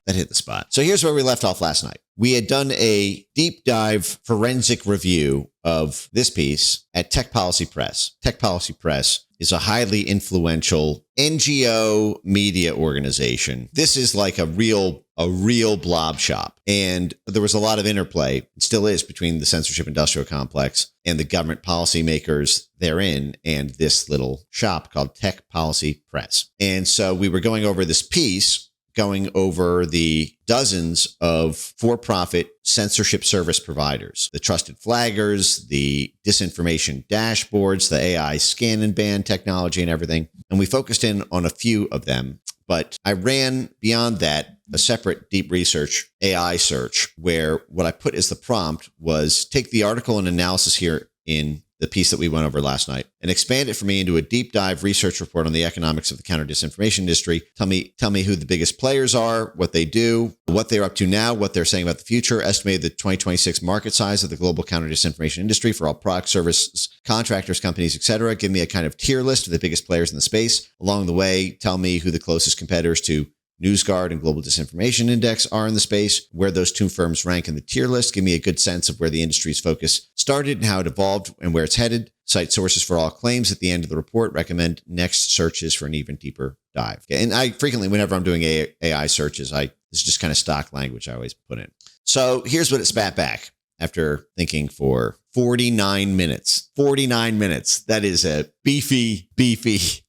that hit the spot. So here's where we left off last night. We had done a deep dive forensic review of this piece at Tech Policy Press. Tech Policy Press is a highly influential NGO media organization. This is like a real blob shop. And there was a lot of interplay, it still is, between the censorship industrial complex and the government policymakers therein and this little shop called Tech Policy Press. And so we were going over this piece, going over the dozens of for-profit censorship service providers, the trusted flaggers, the disinformation dashboards, the AI scan and ban technology and everything. And we focused in on a few of them. But I ran beyond that a separate deep research AI search where what I put as the prompt was take the article and analysis here in the piece that we went over last night and expand it for me into a deep dive research report on the economics of the counter disinformation industry. Tell me who the biggest players are, what they do, what they're up to now, what they're saying about the future, estimated the 2026 market size of the global counter disinformation industry for all products, services, contractors, companies, etc. Give me a kind of tier list of the biggest players in the space. Along the way, tell me who the closest competitors to NewsGuard and Global Disinformation Index are in the space, where those two firms rank in the tier list. Give me a good sense of where the industry's focus started and how it evolved and where it's headed. Cite sources for all claims at the end of the report. Recommend next searches for an even deeper dive. Okay. And I frequently, whenever I'm doing AI searches, this is just kind of stock language I always put in. So here's what it spat back after thinking for 49 minutes. 49 minutes. That is a beefy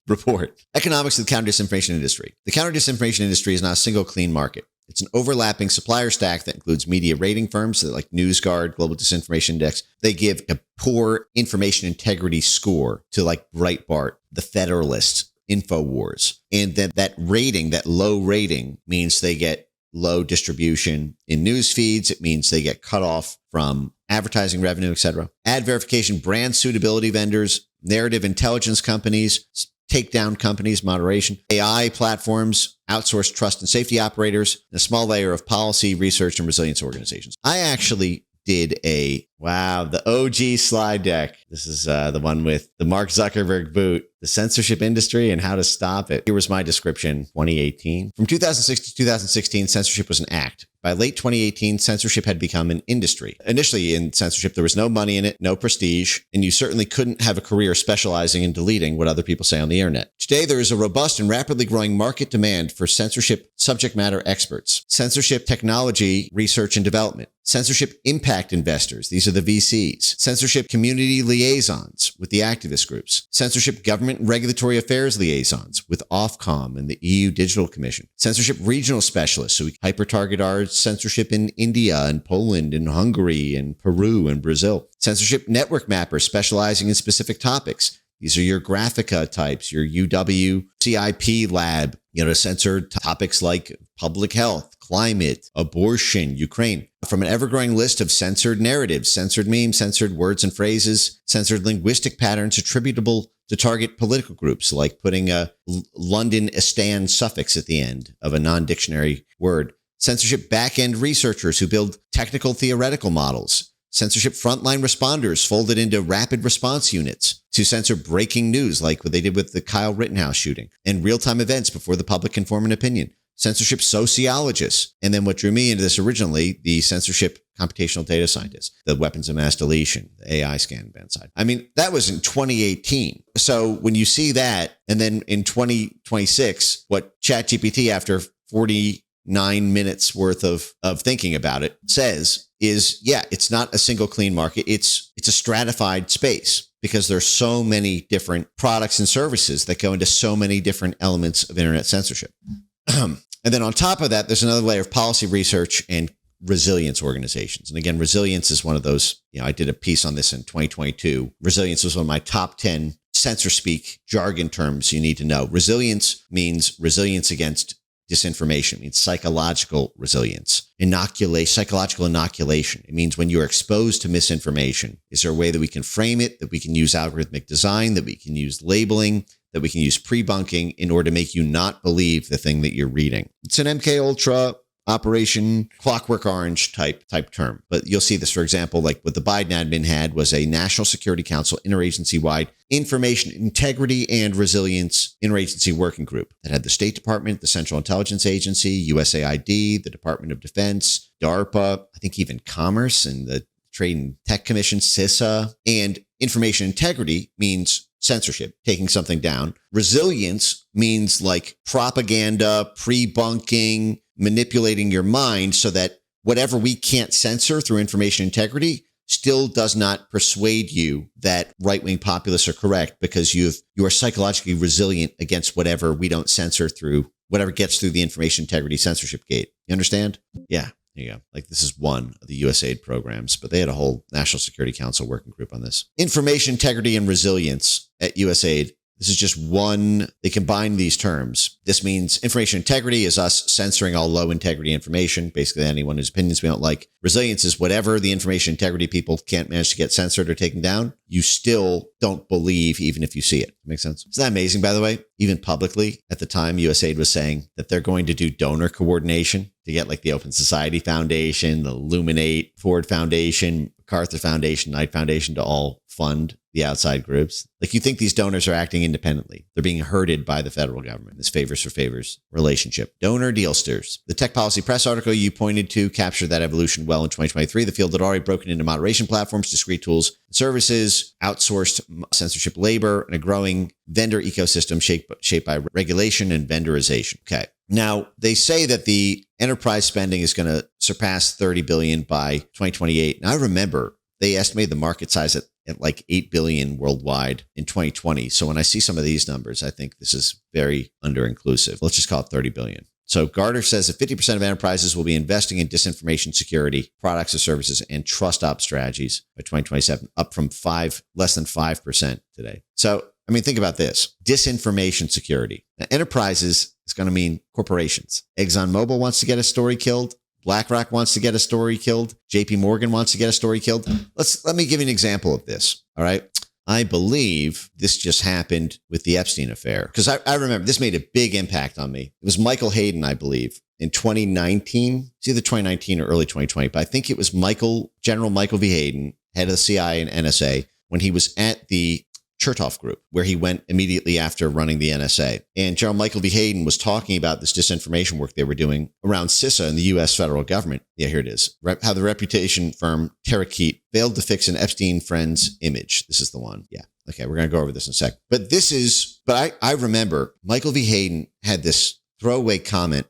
report. Economics of the counter disinformation industry. The counter disinformation industry is not a single clean market. It's an overlapping supplier stack that includes media rating firms like NewsGuard, Global Disinformation Index. They give a poor information integrity score to like Breitbart, The Federalist, InfoWars. And that rating, that low rating, means they get low distribution in news feeds. It means they get cut off from advertising revenue, etc. Ad verification, brand suitability vendors, narrative intelligence companies, takedown companies, moderation, AI platforms, outsourced trust and safety operators, and a small layer of policy, research, and resilience organizations. I actually did the OG slide deck. This is the one with the Mark Zuckerberg boot, the censorship industry and how to stop it. Here was my description, 2018. From 2006 to 2016, censorship was an act. By late 2018, censorship had become an industry. Initially in censorship, there was no money in it, no prestige, and you certainly couldn't have a career specializing in deleting what other people say on the internet. Today, there is a robust and rapidly growing market demand for censorship subject matter experts, censorship technology research and development, censorship impact investors. These are the VCs. Censorship community liaisons with the activist groups. Censorship government and regulatory affairs liaisons with Ofcom and the EU Digital Commission. Censorship regional specialists, so we hyper-target our censorship in India and Poland and Hungary and Peru and Brazil. Censorship network mappers specializing in specific topics. These are your Graphica types, your UW CIP lab, to censor topics like public health, climate, abortion, Ukraine. From an ever-growing list of censored narratives, censored memes, censored words and phrases, censored linguistic patterns attributable to target political groups, like putting a London Istan suffix at the end of a non-dictionary word. Censorship back-end researchers who build technical theoretical models. Censorship frontline responders folded into rapid response units to censor breaking news, like what they did with the Kyle Rittenhouse shooting, and real-time events before the public can form an opinion. Censorship sociologists. And then what drew me into this originally, the censorship computational data scientists, the weapons of mass deletion, the AI scan ban side. I mean, that was in 2018. So when you see that, and then in 2026, what ChatGPT, after 49 minutes worth of thinking about it, says is, it's not a single clean market. It's a stratified space because there's so many different products and services that go into so many different elements of internet censorship. And then on top of that, there's another layer of policy research and resilience organizations. And again, resilience is one of those, I did a piece on this in 2022. Resilience was one of my top 10 censor speak jargon terms you need to know. Resilience means resilience against disinformation. It means psychological resilience, psychological inoculation. It means when you're exposed to misinformation, is there a way that we can frame it, that we can use algorithmic design, that we can use labeling, that we can use pre-bunking in order to make you not believe the thing that you're reading? It's an MK Ultra Operation Clockwork Orange type term. But you'll see this, for example, like what the Biden admin had was a National Security Council interagency-wide information integrity and resilience interagency working group that had the State Department, the Central Intelligence Agency, USAID, the Department of Defense, DARPA, I think even Commerce and the Trade and Tech Commission, CISA. And information integrity means censorship, taking something down. Resilience means like propaganda, pre-bunking, manipulating your mind so that whatever we can't censor through information integrity still does not persuade you that right-wing populists are correct because you are psychologically resilient against whatever we don't censor through, whatever gets through the information integrity censorship gate. You understand? Yeah. There you go. Like this is one of the USAID programs, but they had a whole National Security Council working group on this. Information integrity and resilience at USAID. This is just one. They combine these terms. This means information integrity is us censoring all low integrity information, basically anyone whose opinions we don't like. Resilience is whatever the information integrity people can't manage to get censored or taken down, you still don't believe even if you see it. Makes sense? Isn't that amazing, by the way? Even publicly, at the time, USAID was saying that they're going to do donor coordination to get like the Open Society Foundation, the Illuminate, Ford Foundation, MacArthur Foundation, Knight Foundation to all fund the outside groups. Like you think these donors are acting independently. They're being herded by the federal government. This favors for favors relationship. Donor dealsters. The Tech Policy Press article you pointed to captured that evolution well in 2023. The field had already broken into moderation platforms, discrete tools, and services, outsourced censorship labor, and a growing vendor ecosystem shaped by regulation and vendorization. Okay. Now, they say that the enterprise spending is going to surpass $30 billion by 2028. And I remember they estimated the market size at like 8 billion worldwide in 2020. So when I see some of these numbers, I think this is very under-inclusive. Let's just call it 30 billion. So Gartner says that 50% of enterprises will be investing in disinformation security, products or services, and trust ops strategies by 2027, up from less than 5% today. So, I mean, think about this. Disinformation security. Now, enterprises is going to mean corporations. ExxonMobil wants to get a story killed. BlackRock wants to get a story killed. JP Morgan wants to get a story killed. Let me give you an example of this. All right. I believe this just happened with the Epstein affair because I remember this made a big impact on me. It was Michael Hayden, I believe, in 2019. It's either 2019 or early 2020, but I think it was General Michael V. Hayden, head of the CIA and NSA, when he was at the Chertoff Group, where he went immediately after running the NSA. And General Michael V. Hayden was talking about this disinformation work they were doing around CISA and the U.S. federal government. Yeah, here it is. How the reputation firm Terakeet failed to fix an Epstein friend's image. This is the one. Yeah. Okay, we're going to go over this in a sec. But I remember Michael V. Hayden had this throwaway comment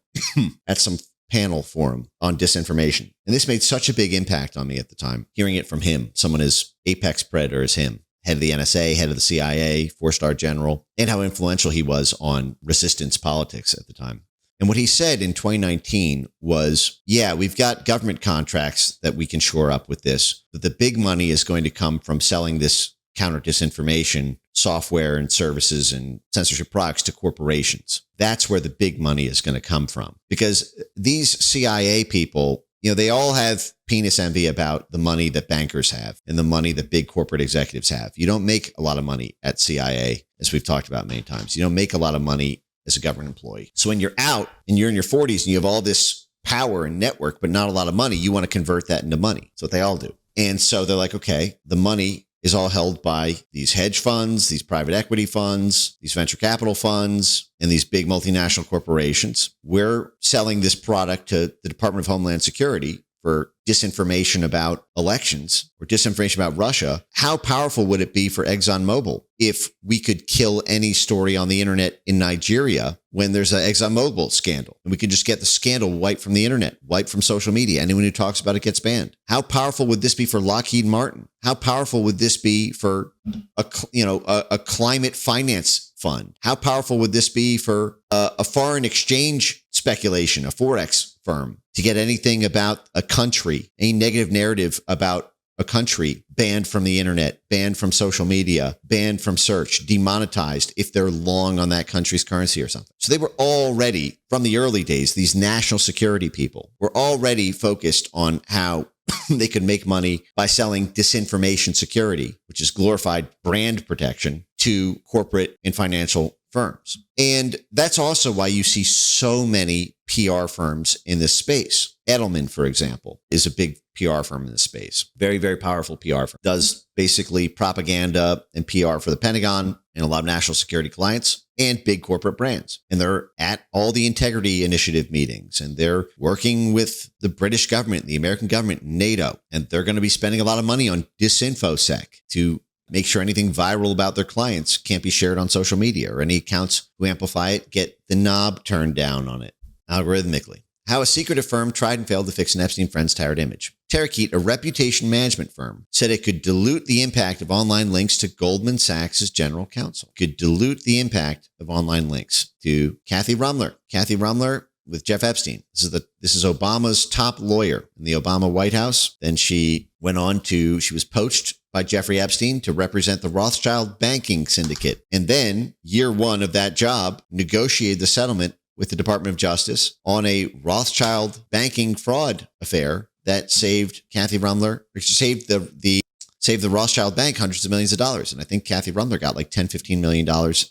at some panel forum on disinformation. And this made such a big impact on me at the time, hearing it from him, someone as apex predator as him. Head of the NSA, head of the CIA, 4-star general, and how influential he was on resistance politics at the time. And what he said in 2019 was, yeah, we've got government contracts that we can shore up with this, but the big money is going to come from selling this counter disinformation software and services and censorship products to corporations. That's where the big money is going to come from. Because these CIA people, they all have penis envy about the money that bankers have and the money that big corporate executives have. You don't make a lot of money at CIA, as we've talked about many times. You don't make a lot of money as a government employee. So when you're out and you're in your 40s and you have all this power and network, but not a lot of money, you want to convert that into money. That's what they all do. And so they're like, okay, the money is all held by these hedge funds, these private equity funds, these venture capital funds, and these big multinational corporations. We're selling this product to the Department of Homeland Security for disinformation about elections or disinformation about Russia. How powerful would it be for ExxonMobil if we could kill any story on the internet in Nigeria when there's an ExxonMobil scandal? And we could just get the scandal wiped from the internet, wiped from social media. Anyone who talks about it gets banned. How powerful would this be for Lockheed Martin? How powerful would this be for a climate finance fund? How powerful would this be for a foreign exchange speculation, a Forex firm, to get anything about a country, any negative narrative about a country banned from the internet, banned from social media, banned from search, demonetized if they're long on that country's currency or something? So they were already, from the early days, these national security people were already focused on how they could make money by selling disinformation security, which is glorified brand protection, to corporate and financial firms. And that's also why you see so many PR firms in this space. Edelman, for example, is a big PR firm in this space. Very, very powerful PR firm. Does basically propaganda and PR for the Pentagon and a lot of national security clients and big corporate brands. And they're at all the Integrity Initiative meetings, and they're working with the British government, the American government, NATO, and they're going to be spending a lot of money on disinfosec to make sure anything viral about their clients can't be shared on social media, or any accounts who amplify it get the knob turned down on it algorithmically. How a secretive firm tried and failed to fix an Epstein friend's tired image. Terakeet, a reputation management firm, said it could dilute the impact of online links to Goldman Sachs' general counsel. Could dilute the impact of online links to Kathy Rumler. Kathy Rumler with Jeff Epstein. This is Obama's top lawyer in the Obama White House. Then she was poached by Jeffrey Epstein to represent the Rothschild banking syndicate. And then, year one of that job, negotiated the settlement with the Department of Justice on a Rothschild banking fraud affair that saved Kathy Rumler, saved the Rothschild Bank hundreds of millions of dollars. And I think Kathy Rumler got like $10-15 million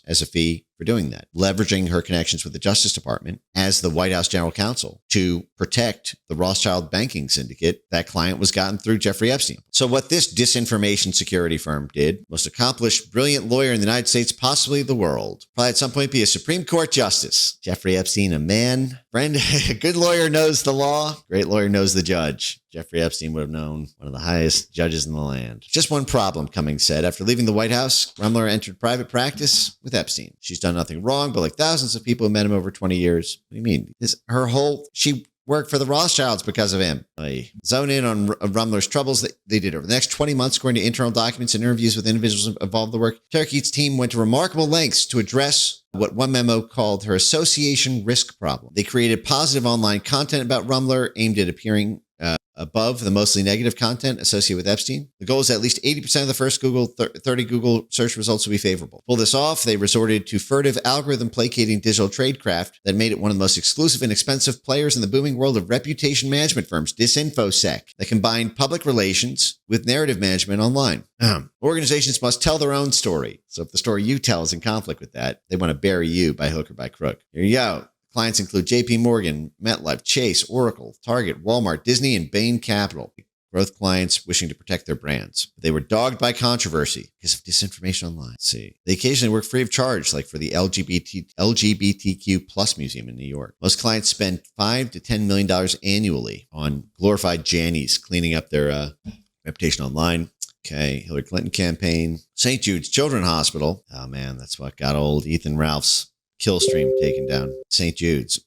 as a fee for doing that, leveraging her connections with the Justice Department as the White House general counsel to protect the Rothschild banking syndicate. That client was gotten through Jeffrey Epstein. So what this disinformation security firm did, most accomplished, brilliant lawyer in the United States, possibly the world, probably at some point be a Supreme Court justice. Jeffrey Epstein, a man, friend, a good lawyer knows the law, great lawyer knows the judge. Jeffrey Epstein would have known one of the highest judges in the land. Just one problem, Cummings said. After leaving the White House, Rumler entered private practice with Epstein. She's done nothing wrong, but like thousands of people who met him over 20 years. What do you mean? She worked for the Rothschilds because of him. I zone in on Rumler's troubles that they did over the next 20 months, according to internal documents and interviews with individuals involved in the work. Terakeet's team went to remarkable lengths to address what one memo called her association risk problem. They created positive online content about Rumler aimed at appearing above the mostly negative content associated with Epstein. The goal is that at least 80% of the first 30 Google search results will be favorable. To pull this off, they resorted to furtive algorithm placating digital tradecraft that made it one of the most exclusive and expensive players in the booming world of reputation management firms, disinfosec, that combined public relations with narrative management online. Organizations must tell their own story. So if the story you tell is in conflict with that, they want to bury you by hook or by crook. Here you go. Clients include JP Morgan, MetLife, Chase, Oracle, Target, Walmart, Disney, and Bain Capital. Growth clients wishing to protect their brands. They were dogged by controversy because of disinformation online. Let's see. They occasionally work free of charge, like for the LGBTQ plus museum in New York. Most clients spend $5 to $10 million annually on glorified Jannies cleaning up their reputation online. Okay, Hillary Clinton campaign. St. Jude's Children's Hospital. Oh man, that's what got old Ethan Ralph's kill stream taken down. St. Jude's.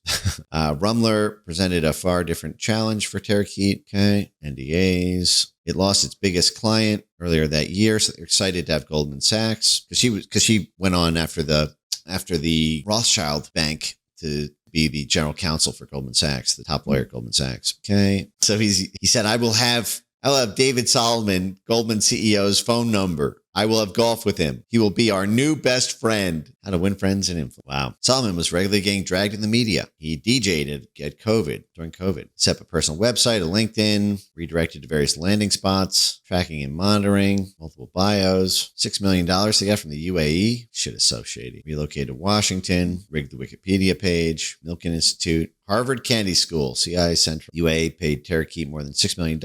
Rumler presented a far different challenge for Terakeet. Okay. NDAs. It lost its biggest client earlier that year, so they're excited to have Goldman Sachs because she went on after the Rothschild Bank to be the general counsel for Goldman Sachs, the top lawyer at Goldman Sachs. Okay. So he said, I'll have David Solomon, Goldman CEO's phone number. I will have golf with him. He will be our new best friend. How to win friends and influence. Wow. Solomon was regularly getting dragged in the media. He DJ'd at COVID, during COVID. Set up a personal website, a LinkedIn, redirected to various landing spots, tracking and monitoring, multiple bios. $6 million they got from the UAE. Shit is so shady. Relocated to Washington, rigged the Wikipedia page, Milken Institute, Harvard Kennedy School, CIA Central. UAE paid Terakeet more than $6 million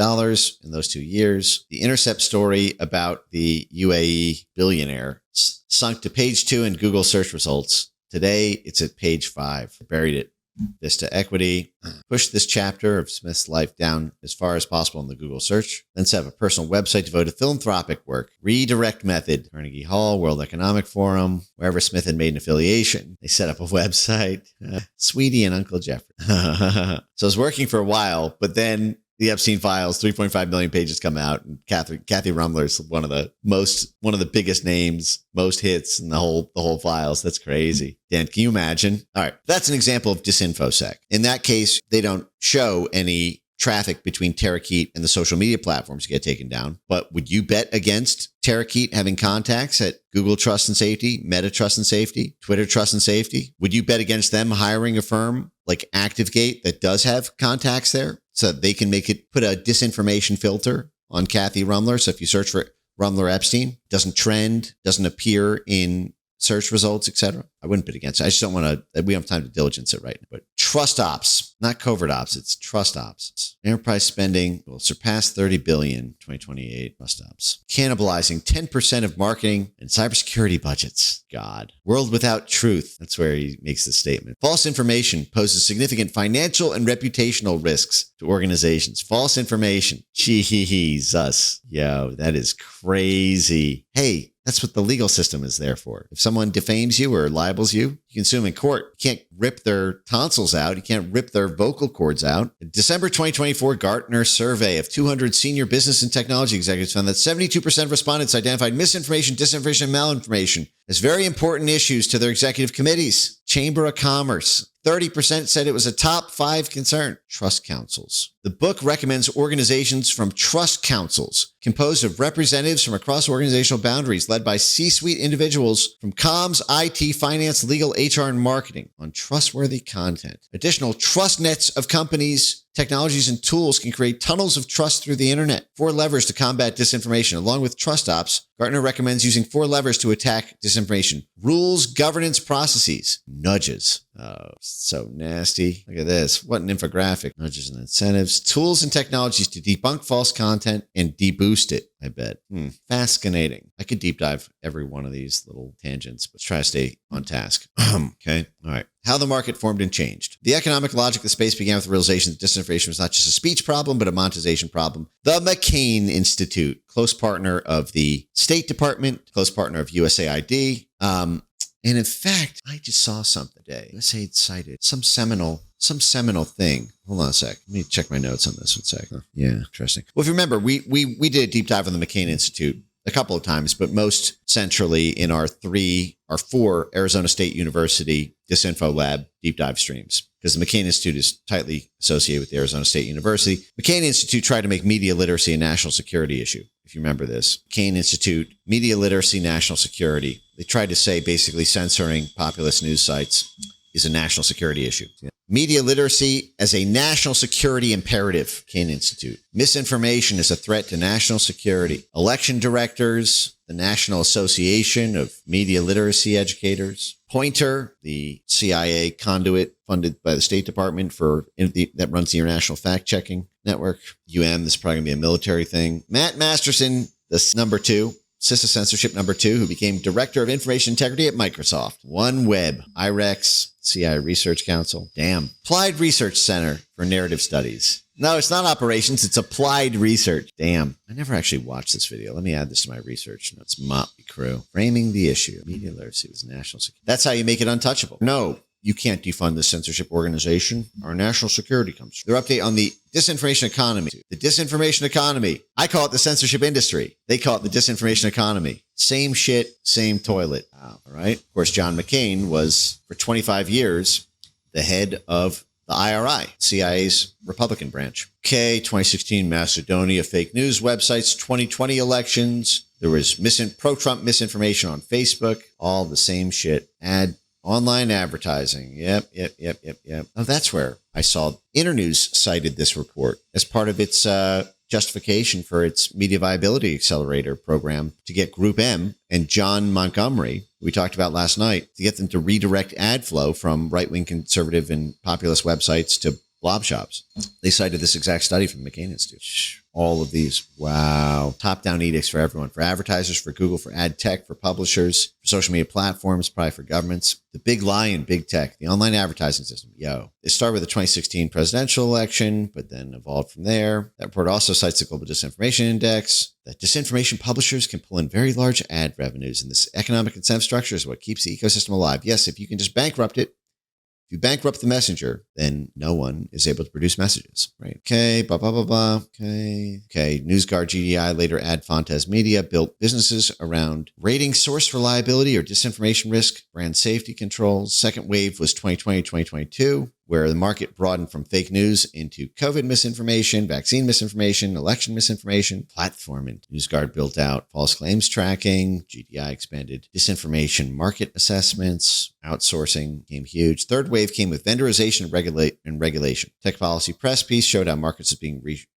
in those 2 years. The Intercept story about the UAE billionaire sunk to page 2 in Google search results. Today, it's at page 5. Buried it. Vista Equity pushed this chapter of Smith's life down as far as possible in the Google search. Then set up a personal website devoted to philanthropic work. Redirect method. Carnegie Hall, World Economic Forum, wherever Smith had made an affiliation. They set up a website. Sweetie and Uncle Jeffrey. So it was working for a while, but then the Epstein files, 3.5 million pages come out, and Kathy Rumler is one of the biggest names, most hits in the whole files. That's crazy. Dan, can you imagine? All right, that's an example of disinfosec. In that case, they don't show any traffic between Terakeet and the social media platforms to get taken down. But would you bet against Terakeet having contacts at Google Trust and Safety, Meta Trust and Safety, Twitter Trust and Safety? Would you bet against them hiring a firm like ActiveGate that does have contacts there so that they can put a disinformation filter on Kathy Rumler? So if you search for Rumler Epstein, doesn't trend, doesn't appear in search results, etc. I wouldn't bet against it. I just don't want to, we don't have time to diligence it right now. But trust ops, not covert ops. It's trust ops. Enterprise spending will surpass 30 billion 2028. Trust ops. Cannibalizing 10% of marketing and cybersecurity budgets. God. World without truth. That's where he makes the statement. False information poses significant financial and reputational risks to organizations. False information. Jesus. Yo, that is crazy. Hey, that's what the legal system is there for. If someone defames you or libels you, you can sue them in court. You can't rip their tonsils out. You can't rip their vocal cords out. A December 2024 Gartner survey of 200 senior business and technology executives found that 72% of respondents identified misinformation, disinformation, and malinformation as very important issues to their executive committees. Chamber of Commerce. 30% said it was a top 5 concern. Trust councils. The book recommends organizations from trust councils composed of representatives from across organizational boundaries led by C-suite individuals from comms, IT, finance, legal, HR, and marketing on trustworthy content. Additional trust nets of companies, technologies, and tools can create tunnels of trust through the internet. 4 levers to combat disinformation. Along with trust ops, Gartner recommends using 4 levers to attack disinformation. Rules, governance, processes, nudges. Oh, so nasty. Look at this. What an infographic. Nudges and incentives. Tools and technologies to debunk false content and deboost it, I bet. Fascinating. I could deep dive every one of these little tangents, but try to stay on task. Okay. All right. How the market formed and changed. The economic logic of the space began with the realization that disinformation was not just a speech problem, but a monetization problem. The McCain Institute, close partner of the State Department, close partner of USAID. And in fact, I just saw something today. USAID cited some seminal thing. Hold on a sec. Let me check my notes on this one sec. Yeah, interesting. Well, if you remember, we did a deep dive on the McCain Institute a couple of times, but most centrally in our 4 Arizona State University Disinfo Lab deep dive streams, because the McCain Institute is tightly associated with the Arizona State University. McCain Institute tried to make media literacy a national security issue. If you remember this, McCain Institute, media literacy, national security. They tried to say basically censoring populist news sites is a national security issue. Media literacy as a national security imperative, McCain Institute. Misinformation is a threat to national security. Election directors, the National Association of Media Literacy Educators. Pointer, the CIA conduit funded by the State Department that runs the International Fact-Checking Network. this is probably going to be a military thing. Matt Masterson, this number 2. CISA Censorship number 2, who became Director of Information Integrity at Microsoft. OneWeb, IREX, CI Research Council. Damn. Applied Research Center for Narrative Studies. No, it's not operations. It's applied research. Damn. I never actually watched this video. Let me add this to my research notes. Motley Crew. Framing the issue. Media literacy was national security. That's how you make it untouchable. No, you can't defund the censorship organization. Our national security comes from. Their update on the disinformation economy. The disinformation economy. I call it the censorship industry. They call it the disinformation economy. Same shit, same toilet. Wow. All right. Of course, John McCain was, for 25 years, the head of the IRI, CIA's Republican branch. Okay, 2016 Macedonia fake news websites, 2020 elections. There was pro-Trump misinformation on Facebook. All the same shit. Online advertising. Yep. Oh, that's where I saw Internews cited this report as part of its justification for its Media Viability Accelerator program to get Group M and John Montgomery, who we talked about last night, to get them to redirect ad flow from right-wing conservative and populist websites to blob shops. They cited this exact study from the McCain Institute. All of these. Wow. Top-down edicts for everyone. For advertisers, for Google, for ad tech, for publishers, for social media platforms, probably for governments. The big lie in big tech, the online advertising system. Yo. It started with the 2016 presidential election, but then evolved from there. That report also cites the Global Disinformation Index, that disinformation publishers can pull in very large ad revenues, and this economic incentive structure is what keeps the ecosystem alive. Yes, if you can just bankrupt it, if you bankrupt the messenger, then no one is able to produce messages, right? Okay, blah, blah, blah, blah. Okay. NewsGuard GDI, later Ad Fontes Media, built businesses around rating source reliability or disinformation risk, brand safety controls. Second wave was 2020, 2022, where the market broadened from fake news into COVID misinformation, vaccine misinformation, election misinformation. Platform and NewsGuard built out false claims tracking. GDI expanded disinformation market assessments. Outsourcing came huge. Third wave came with vendorization and regulation. Tech Policy Press piece showed how markets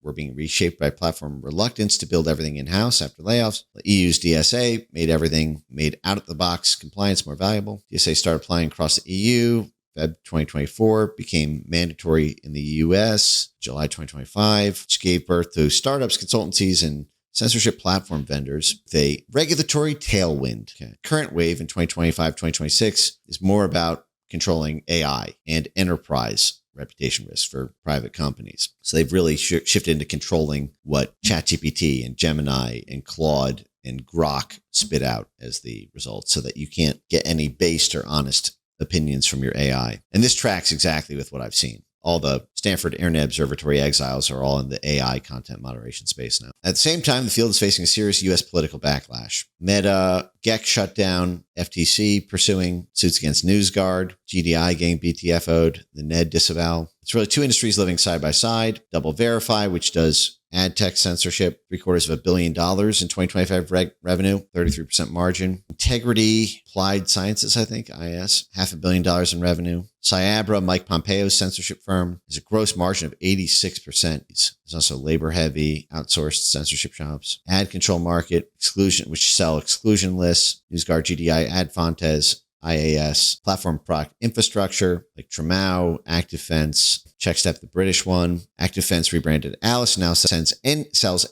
were being reshaped by platform reluctance to build everything in-house after layoffs. The EU's DSA made everything made out-of-the-box compliance more valuable. DSA started applying across the EU. Feb 2024, became mandatory in the US, July 2025, which gave birth to startups, consultancies, and censorship platform vendors with a regulatory tailwind. Okay. Current wave in 2025-2026 is more about controlling AI and enterprise reputation risk for private companies. So they've really shifted into controlling what ChatGPT and Gemini and Claude and Grok spit out as the result so that you can't get any based or honest opinions from your AI. And this tracks exactly with what I've seen. All the Stanford Internet Observatory exiles are all in the AI content moderation space now. At the same time, the field is facing a serious U.S. political backlash. Meta, GEC shut down, FTC pursuing suits against NewsGuard, GDI getting BTFO'd, the NED disavow. It's really two industries living side by side. Double Verify, which does ad tech censorship, $750 million in 2025 revenue, 33% margin. Integrity Applied Sciences, I think, IS, $500 million in revenue. Cyabra, Mike Pompeo's censorship firm, has a gross margin of 86%. There's also labor-heavy, outsourced censorship shops. Ad control market, exclusion, which sell exclusion lists. NewsGuard, GDI, Adfontes, IAS, platform product infrastructure like Tremau, ActiveFence, CheckStep, the British one. ActiveFence rebranded Alice now sells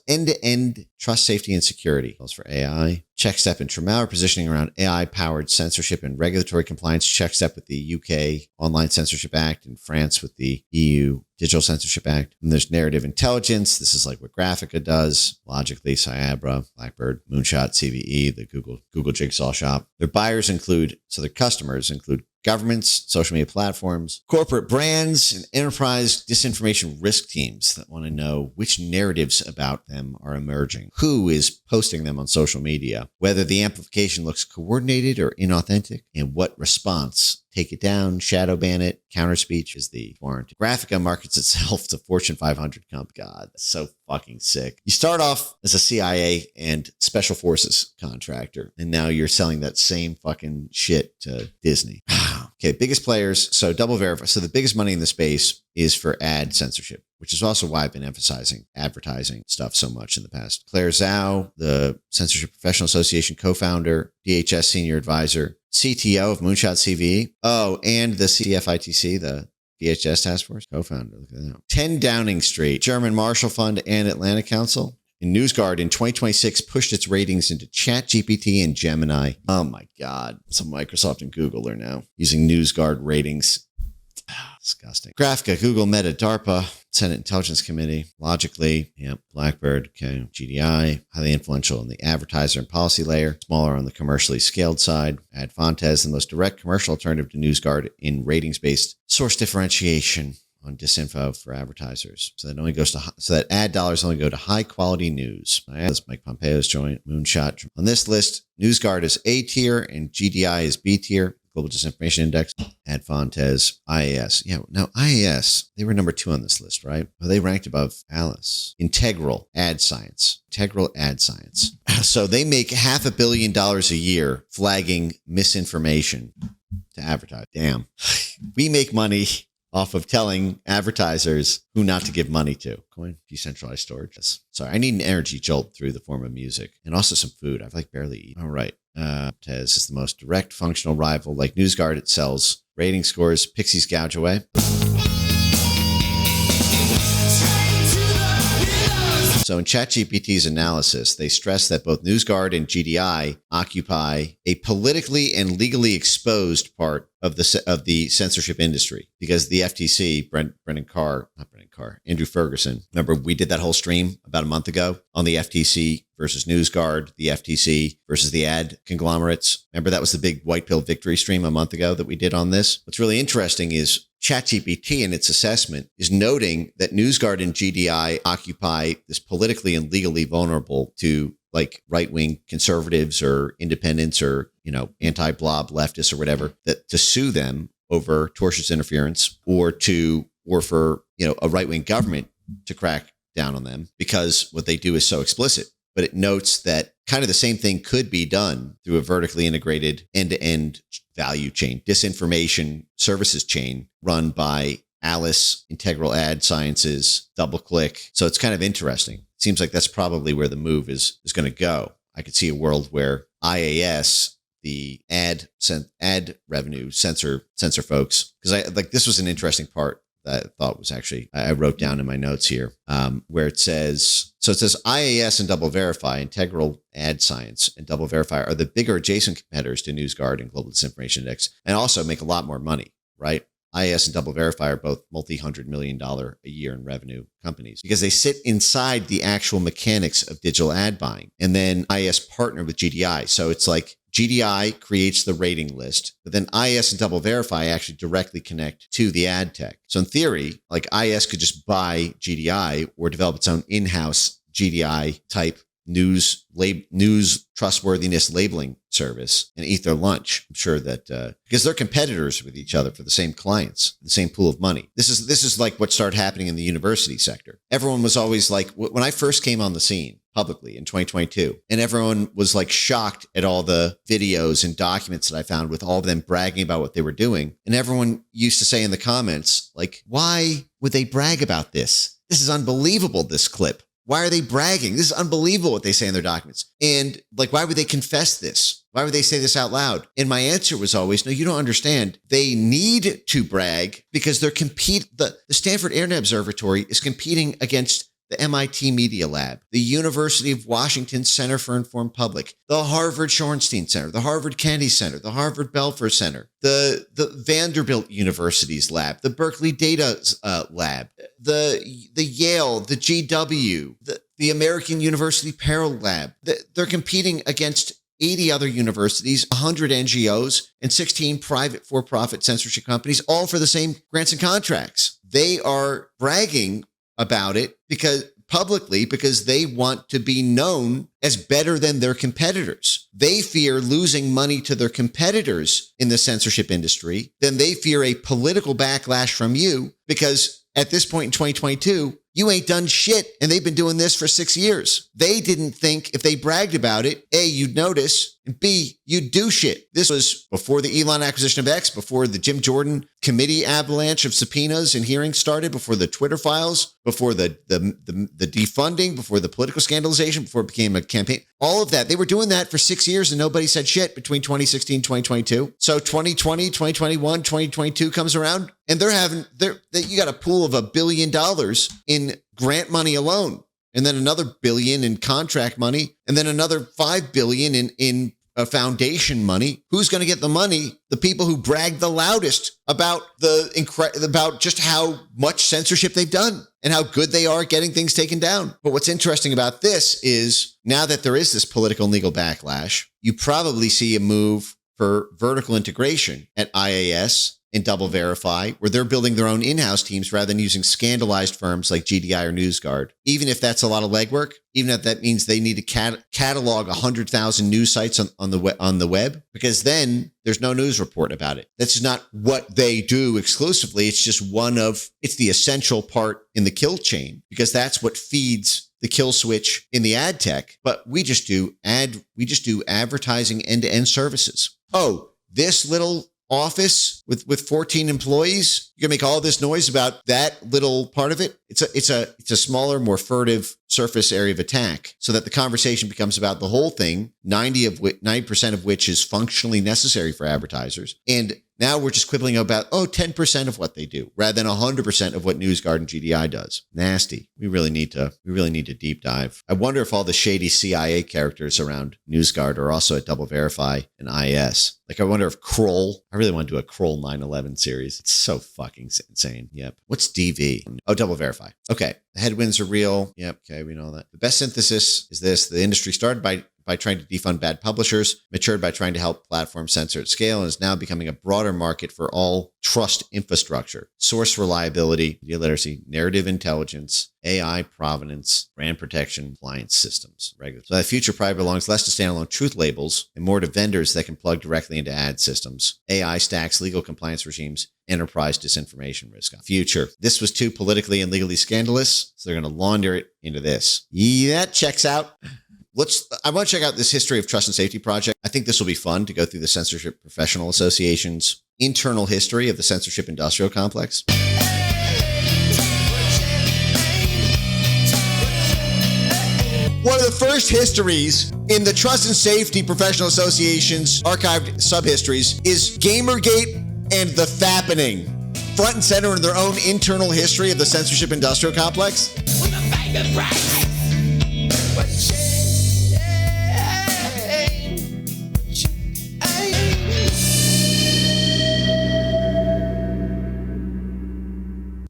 end-to-end trust, safety, and security. Calls for AI. CheckStep and Tremau are positioning around AI-powered censorship and regulatory compliance. CheckStep with the UK Online Censorship Act and France with the EU Digital Censorship Act. And there's narrative intelligence. This is like what Graphica does. Logically, Cyabra, Blackbird, Moonshot, CVE, the Google Jigsaw Shop. Their buyers include, so their customers include governments, social media platforms, corporate brands, and enterprise disinformation risk teams that want to know which narratives about them are emerging, who is posting them on social media, whether the amplification looks coordinated or inauthentic, and what response. Take it down, shadow ban it, counter speech is the warrant. Graphica markets itself to Fortune 500 company. God, that's so fucking sick. You start off as a CIA and special forces contractor, and now you're selling that same fucking shit to Disney. Okay, biggest players. So Double Verify. So the biggest money in the space is for ad censorship, which is also why I've been emphasizing advertising stuff so much in the past. Claire Zhao, the Censorship Professional Association co-founder, DHS senior advisor, CTO of Moonshot CVE. Oh, and the CFITC, the DHS task force co-founder. Look at that. 10 Downing Street, German Marshall Fund and Atlantic Council. And NewsGuard in 2026 pushed its ratings into ChatGPT and Gemini. Oh my God. So Microsoft and Google are now using NewsGuard ratings. Disgusting. Graphica, Google, Meta, DARPA, Senate Intelligence Committee, Logically, Blackbird, okay, GDI, highly influential in the advertiser and policy layer, smaller on the commercially scaled side. Adfontes, the most direct commercial alternative to NewsGuard in ratings-based source differentiation on disinfo for advertisers. So that ad dollars only go to high quality news. That's Mike Pompeo's joint Moonshot. On this list, NewsGuard is A tier and GDI is B tier. Global Disinformation Index, Adfontes, IAS. Yeah, now IAS, they were number 2 on this list, right? Well, they ranked above Alice. Integral Ad Science. So they make $500 million a year flagging misinformation to advertise. Damn. We make money off of telling advertisers who not to give money to. Coin, decentralized storage. Sorry, I need an energy jolt through the form of music and also some food. I've barely eaten. All right. Tez is the most direct functional rival. Like NewsGuard, it sells rating scores. Pixies gouge away. So in ChatGPT's analysis, they stress that both NewsGuard and GDI occupy a politically and legally exposed part of the censorship industry because the FTC, Andrew Ferguson. Remember, we did that whole stream about a month ago on the FTC versus NewsGuard, the FTC versus the ad conglomerates. Remember, that was the big white pill victory stream a month ago that we did on this. What's really interesting is ChatGPT in its assessment is noting that NewsGuard and GDI occupy this politically and legally vulnerable to like right-wing conservatives or independents or, anti-blob leftists or whatever, that to sue them over tortious interference or for, a right-wing government to crack down on them because what they do is so explicit. But it notes that kind of the same thing could be done through a vertically integrated end-to-end value chain, disinformation services chain run by Alice, Integral Ad Sciences, DoubleClick. So it's kind of interesting. Seems like that's probably where the move is going to go. I could see a world where IAS the ad revenue censor folks, because this was an interesting part that I thought was actually, I wrote down in my notes here, where it says IAS and Double Verify, Integral Ad Science and Double Verify are the bigger adjacent competitors to NewsGuard and Global Disinformation Index, and also make a lot more money, right? IAS and Double Verify are both multi-$100 million a year in revenue companies because they sit inside the actual mechanics of digital ad buying. And then IAS partner with GDI. So it's like GDI creates the rating list, but then IAS and Double Verify actually directly connect to the ad tech. So in theory, like IAS could just buy GDI or develop its own in-house GDI type news trustworthiness labeling service and eat their lunch. I'm sure that because they're competitors with each other for the same clients, the same pool of money. This is like what started happening in the university sector. Everyone was always like, when I first came on the scene publicly in 2022, and everyone was like shocked at all the videos and documents that I found with all of them bragging about what they were doing. And everyone used to say in the comments, like, why would they brag about this? This is unbelievable, this clip. Why are they bragging? This is unbelievable what they say in their documents. And like, why would they confess this? Why would they say this out loud? And my answer was always, no, you don't understand. They need to brag because they're the Stanford Internet Observatory is competing against the MIT Media Lab, the University of Washington Center for Informed Public, the Harvard Shorenstein Center, the Harvard Kennedy Center, the Harvard Belfer Center, the Vanderbilt University's lab, the Berkeley Data Lab, the Yale, the GW, the American University Peril Lab. They're competing against 80 other universities, 100 NGOs, and 16 private for-profit censorship companies, all for the same grants and contracts. They are bragging about it because they want to be known as better than their competitors. They fear losing money to their competitors in the censorship industry. Then they fear a political backlash from you because at this point in 2022, you ain't done shit, and they've been doing this for 6 years. They didn't think if they bragged about it, A, you'd notice, and B, you'd do shit. This was before the Elon acquisition of X, before the Jim Jordan committee avalanche of subpoenas and hearings started, before the Twitter files, before the defunding, before the political scandalization, before it became a campaign. All of that. They were doing that for 6 years, and nobody said shit between 2016 and 2022. So 2020, 2021, 2022 comes around, and you got a pool of $1 billion in grant money alone, and then another $1 billion in contract money, and then another $5 billion in foundation money. Who's going to get the money? The people who brag the loudest about about just how much censorship they've done and how good they are at getting things taken down. But what's interesting about this is now that there is this political and legal backlash, you probably see a move for vertical integration at IAS and Double Verify, where they're building their own in-house teams rather than using scandalized firms like GDI or NewsGuard. Even if that's a lot of legwork, even if that means they need to catalog 100,000 news sites on the web, because then there's no news report about it. That's not what they do exclusively. It's just it's the essential part in the kill chain, because that's what feeds the kill switch in the ad tech. But we just do advertising end-to-end services. Oh, this little office with 14 employees, you're gonna make all this noise about that little part of it. It's a smaller, more furtive surface area of attack, so that the conversation becomes about the whole thing, 90% of which is functionally necessary for advertisers. And now we're just quibbling about 10% of what they do rather than 100% of what NewsGuard and GDI does. Nasty. We really need to deep dive. I wonder if all the shady CIA characters around NewsGuard are also at Double Verify and IS. Like, I wonder if Kroll, I really want to do a Kroll 9/11 series. It's so fucking insane. Yep. What's DV? Oh, Double Verify. Okay. The headwinds are real. Yep. Okay. We know that. The best synthesis is this. The industry started by trying to defund bad publishers, matured by trying to help platforms censor at scale, and is now becoming a broader market for all trust infrastructure, source reliability, media literacy, narrative intelligence, AI provenance, brand protection, compliance systems. So that future probably belongs less to standalone truth labels and more to vendors that can plug directly into ad systems, AI stacks, legal compliance regimes, enterprise disinformation risk. Future. This was too politically and legally scandalous, so they're going to launder it into this. Yeah, that checks out. I want to check out this History of Trust and Safety project. I think this will be fun to go through the Censorship Professional Association's internal history of the censorship industrial complex. One of the first histories in the Trust and Safety Professional Association's archived subhistories is Gamergate and the Fappening. Front and center in their own internal history of the censorship industrial complex.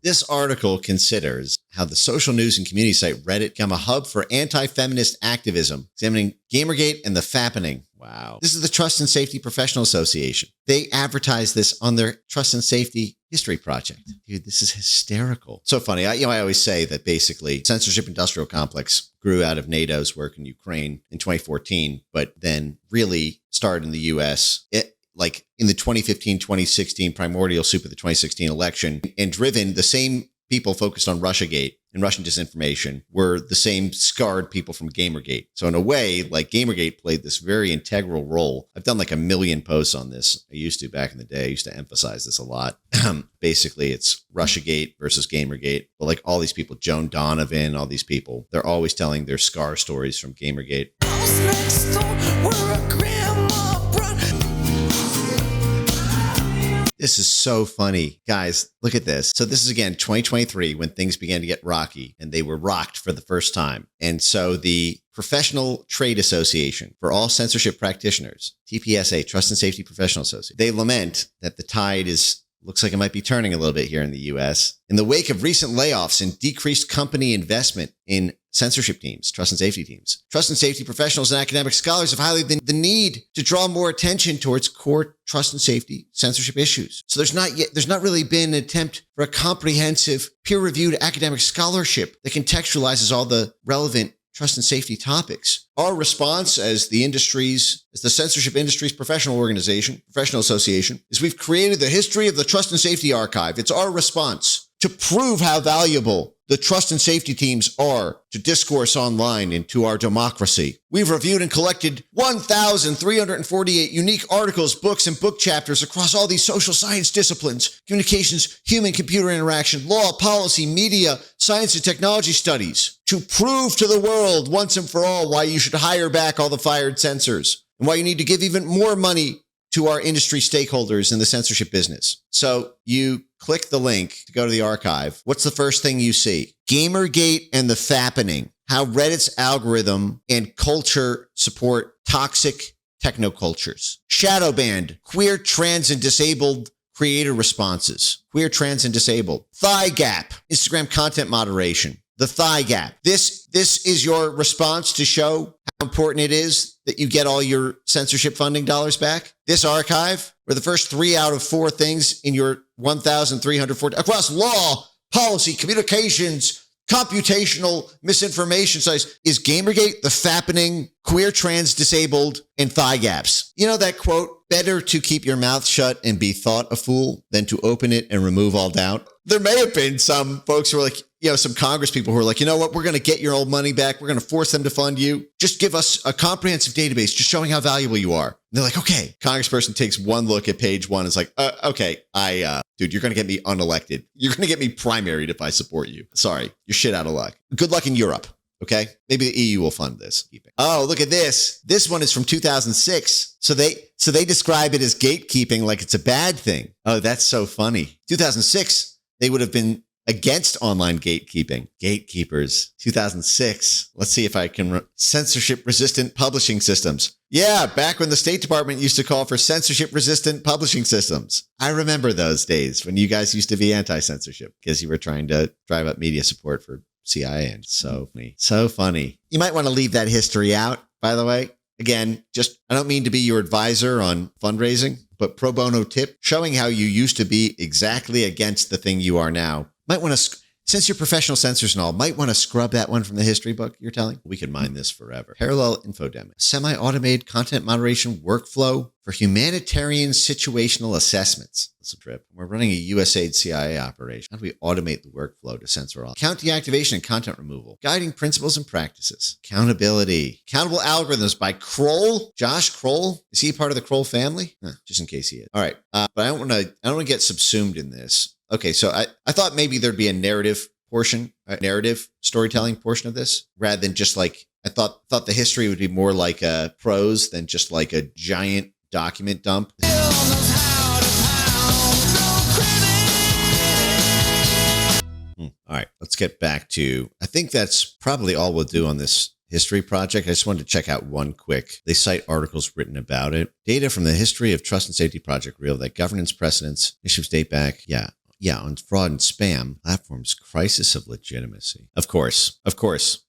This article considers how the social news and community site Reddit become a hub for anti-feminist activism, examining Gamergate and the Fappening. Wow. This is the Trust and Safety Professional Association. They advertise this on their Trust and Safety History Project. Dude, this is hysterical. So funny. I always say that basically censorship industrial complex grew out of NATO's work in Ukraine in 2014, but then really started in the U.S. Like in the 2015-2016 primordial soup of the 2016 election, and driven the same people focused on Russiagate and Russian disinformation were the same scarred people from Gamergate. So in a way, like Gamergate played this very integral role. I've done like 1 million posts on this. I used to back in the day. I used to emphasize this a lot. Basically, it's Russiagate versus Gamergate. But like all these people, Joan Donovan, all these people, they're always telling their scar stories from Gamergate. This is so funny. Guys, look at this. So this is, again, 2023 when things began to get rocky, and they were rocked for the first time. And so the Professional Trade Association for all censorship practitioners, TPSA, Trust and Safety Professional Association, they lament that the tide looks like it might be turning a little bit here in the U.S. In the wake of recent layoffs and decreased company investment in censorship teams, trust and safety teams, trust and safety professionals and academic scholars have highlighted the need to draw more attention towards core trust and safety censorship issues. So there's not really been an attempt for a comprehensive peer-reviewed academic scholarship that contextualizes all the relevant trust and safety topics. Our response as the censorship industry's professional association, is we've created the history of the Trust and Safety Archive. It's our response to prove how valuable the trust and safety teams are to discourse online and to our democracy. We've reviewed and collected 1,348 unique articles, books, and book chapters across all these social science disciplines: communications, human-computer interaction, law, policy, media, science, and technology studies, to prove to the world once and for all why you should hire back all the fired censors and why you need to give even more money to our industry stakeholders in the censorship business. So you click the link to go to the archive. What's the first thing you see? Gamergate and the Fappening: how Reddit's algorithm and culture support toxic technocultures. Shadow banned: queer, trans, and disabled creator responses. Queer, trans, and disabled. Thigh gap: Instagram content moderation. The thigh gap. This is your response to show how important it is that you get all your censorship funding dollars back. This archive, where the first 3 out of 4 things in your 1,340 across law, policy, communications, computational misinformation sites, is Gamergate, the Fappening, queer, trans, disabled, and thigh gaps. You know that quote, better to keep your mouth shut and be thought a fool than to open it and remove all doubt? There may have been some folks who were like, some Congress people who are like, you know what, we're going to get your old money back. We're going to force them to fund you. Just give us a comprehensive database just showing how valuable you are. And they're like, okay. Congressperson takes one look at page 1 and is like, okay, dude, you're going to get me unelected. You're going to get me primaried if I support you. Sorry, you're shit out of luck. Good luck in Europe. Okay. Maybe the EU will fund this. Oh, look at this. This one is from 2006. So they describe it as gatekeeping like it's a bad thing. Oh, that's so funny. 2006, they would have been against online gatekeeping. Gatekeepers, 2006. Let's see if I can. Censorship-resistant publishing systems. Yeah, back when the State Department used to call for censorship-resistant publishing systems. I remember those days when you guys used to be anti-censorship because you were trying to drive up media support for CIA. And so funny. So funny. You might want to leave that history out, by the way. Again, I don't mean to be your advisor on fundraising, but pro bono tip, showing how you used to be exactly against the thing you are now. Might want to, since you're professional censors and all, might want to scrub that one from the history book you're telling. We could mine this forever. Parallel infodemic. Semi-automated content moderation workflow for humanitarian situational assessments. That's a trip. We're running a USAID CIA operation. How do we automate the workflow to censor all? Account deactivation and content removal. Guiding principles and practices. Accountability. Accountable algorithms by Kroll. Josh Kroll. Is he part of the Kroll family? Just in case he is. All right. But I don't want to get subsumed in this. Okay, so I thought maybe there'd be a narrative storytelling portion of this, rather than just like I thought the history would be more like a prose than just like a giant document dump. All right, let's get back to, I think that's probably all we'll do on this history project. I just wanted to check out one quick. They cite articles written about it. Data from the History of Trust and Safety Project reveal that governance precedents issues date back, on fraud and spam platforms, crisis of legitimacy. Of course.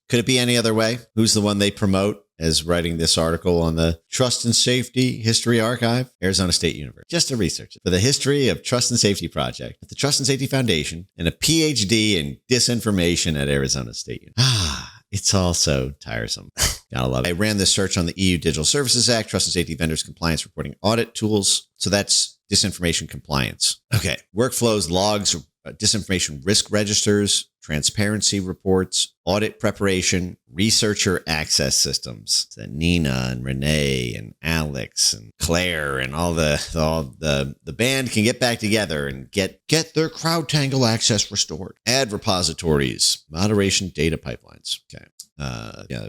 Could it be any other way? Who's the one they promote as writing this article on the Trust and Safety History Archive? Arizona State University. Just a researcher for the History of Trust and Safety Project at the Trust and Safety Foundation and a PhD in disinformation at Arizona State University. It's all so tiresome. Gotta love it. I ran this search on the EU Digital Services Act, Trust and Safety Vendors Compliance Reporting Audit Tools. So that's disinformation compliance. Okay. Workflows, logs, disinformation risk registers, transparency reports, audit preparation, researcher access systems. So Nina and Renee and Alex and Claire and all the band can get back together and get their CrowdTangle access restored. Ad repositories, moderation data pipelines. Okay.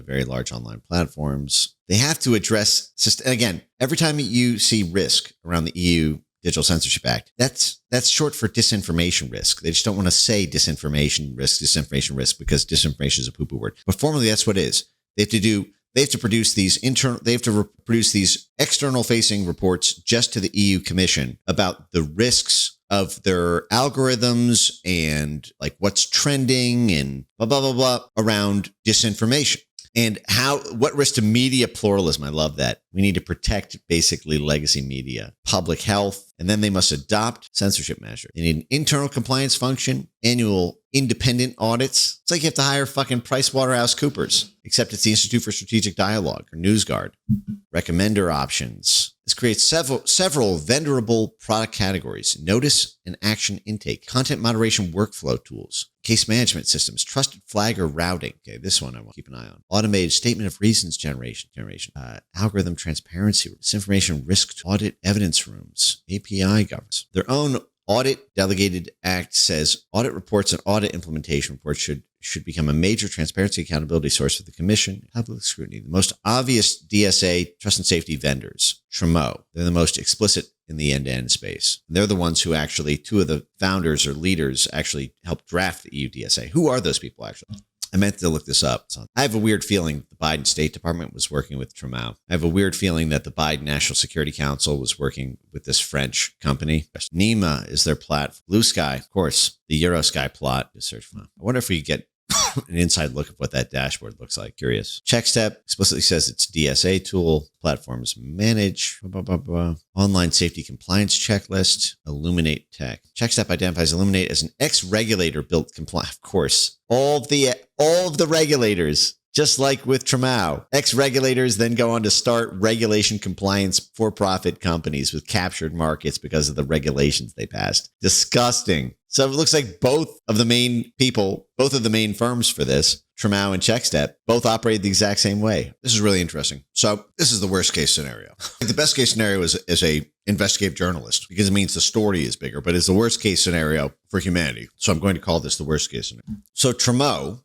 Very large online platforms. They have to address, again, every time you see risk around the EU Digital Censorship Act, that's short for disinformation risk. They just don't want to say disinformation risk, because disinformation is a poo-poo word. But formally, that's what it is. They have to produce these external facing reports just to the EU Commission about the risks of their algorithms and like what's trending and blah, blah, blah, blah around disinformation. And what risk to media pluralism? I love that. We need to protect basically legacy media, public health, and then they must adopt censorship measures. They need an internal compliance function, annual independent audits. It's like you have to hire fucking PricewaterhouseCoopers, except it's the Institute for Strategic Dialogue or NewsGuard. Recommender options. This creates several vendorable product categories: notice and action intake, content moderation workflow tools, case management systems, trusted flagger routing. Okay, this one I want to keep an eye on. Automated statement of reasons generation, algorithm transparency, disinformation risk audit evidence rooms, API governance. Their own audit delegated act says audit reports and audit implementation reports should become a major transparency accountability source for the commission. Public scrutiny. The most obvious DSA trust and safety vendors, Tremo. They're the most explicit in the end-to-end space. They're the ones who actually, two of the founders or leaders actually helped draft the EU DSA. Who are those people actually? I meant to look this up. So I have a weird feeling the Biden State Department was working with Tremo. I have a weird feeling that the Biden National Security Council was working with this French company. NEMA is their platform. Blue Sky, of course, the Eurosky plot is search for. I wonder if we get an inside look of what that dashboard looks like. Curious. CheckStep explicitly says it's DSA tool. Platforms manage. Online safety compliance checklist. Illuminate Tech. CheckStep identifies Illuminate as an ex-regulator built compliance. Of course, all of the regulators, just like with Tremo, ex-regulators then go on to start regulation compliance for-profit companies with captured markets because of the regulations they passed. Disgusting. So it looks like both of the main firms for this, Tremo and CheckStep, both operate the exact same way. This is really interesting. So this is the worst case scenario. The best case scenario is a investigative journalist, because it means the story is bigger, but it's the worst case scenario for humanity. So I'm going to call this the worst case scenario. So Tremo,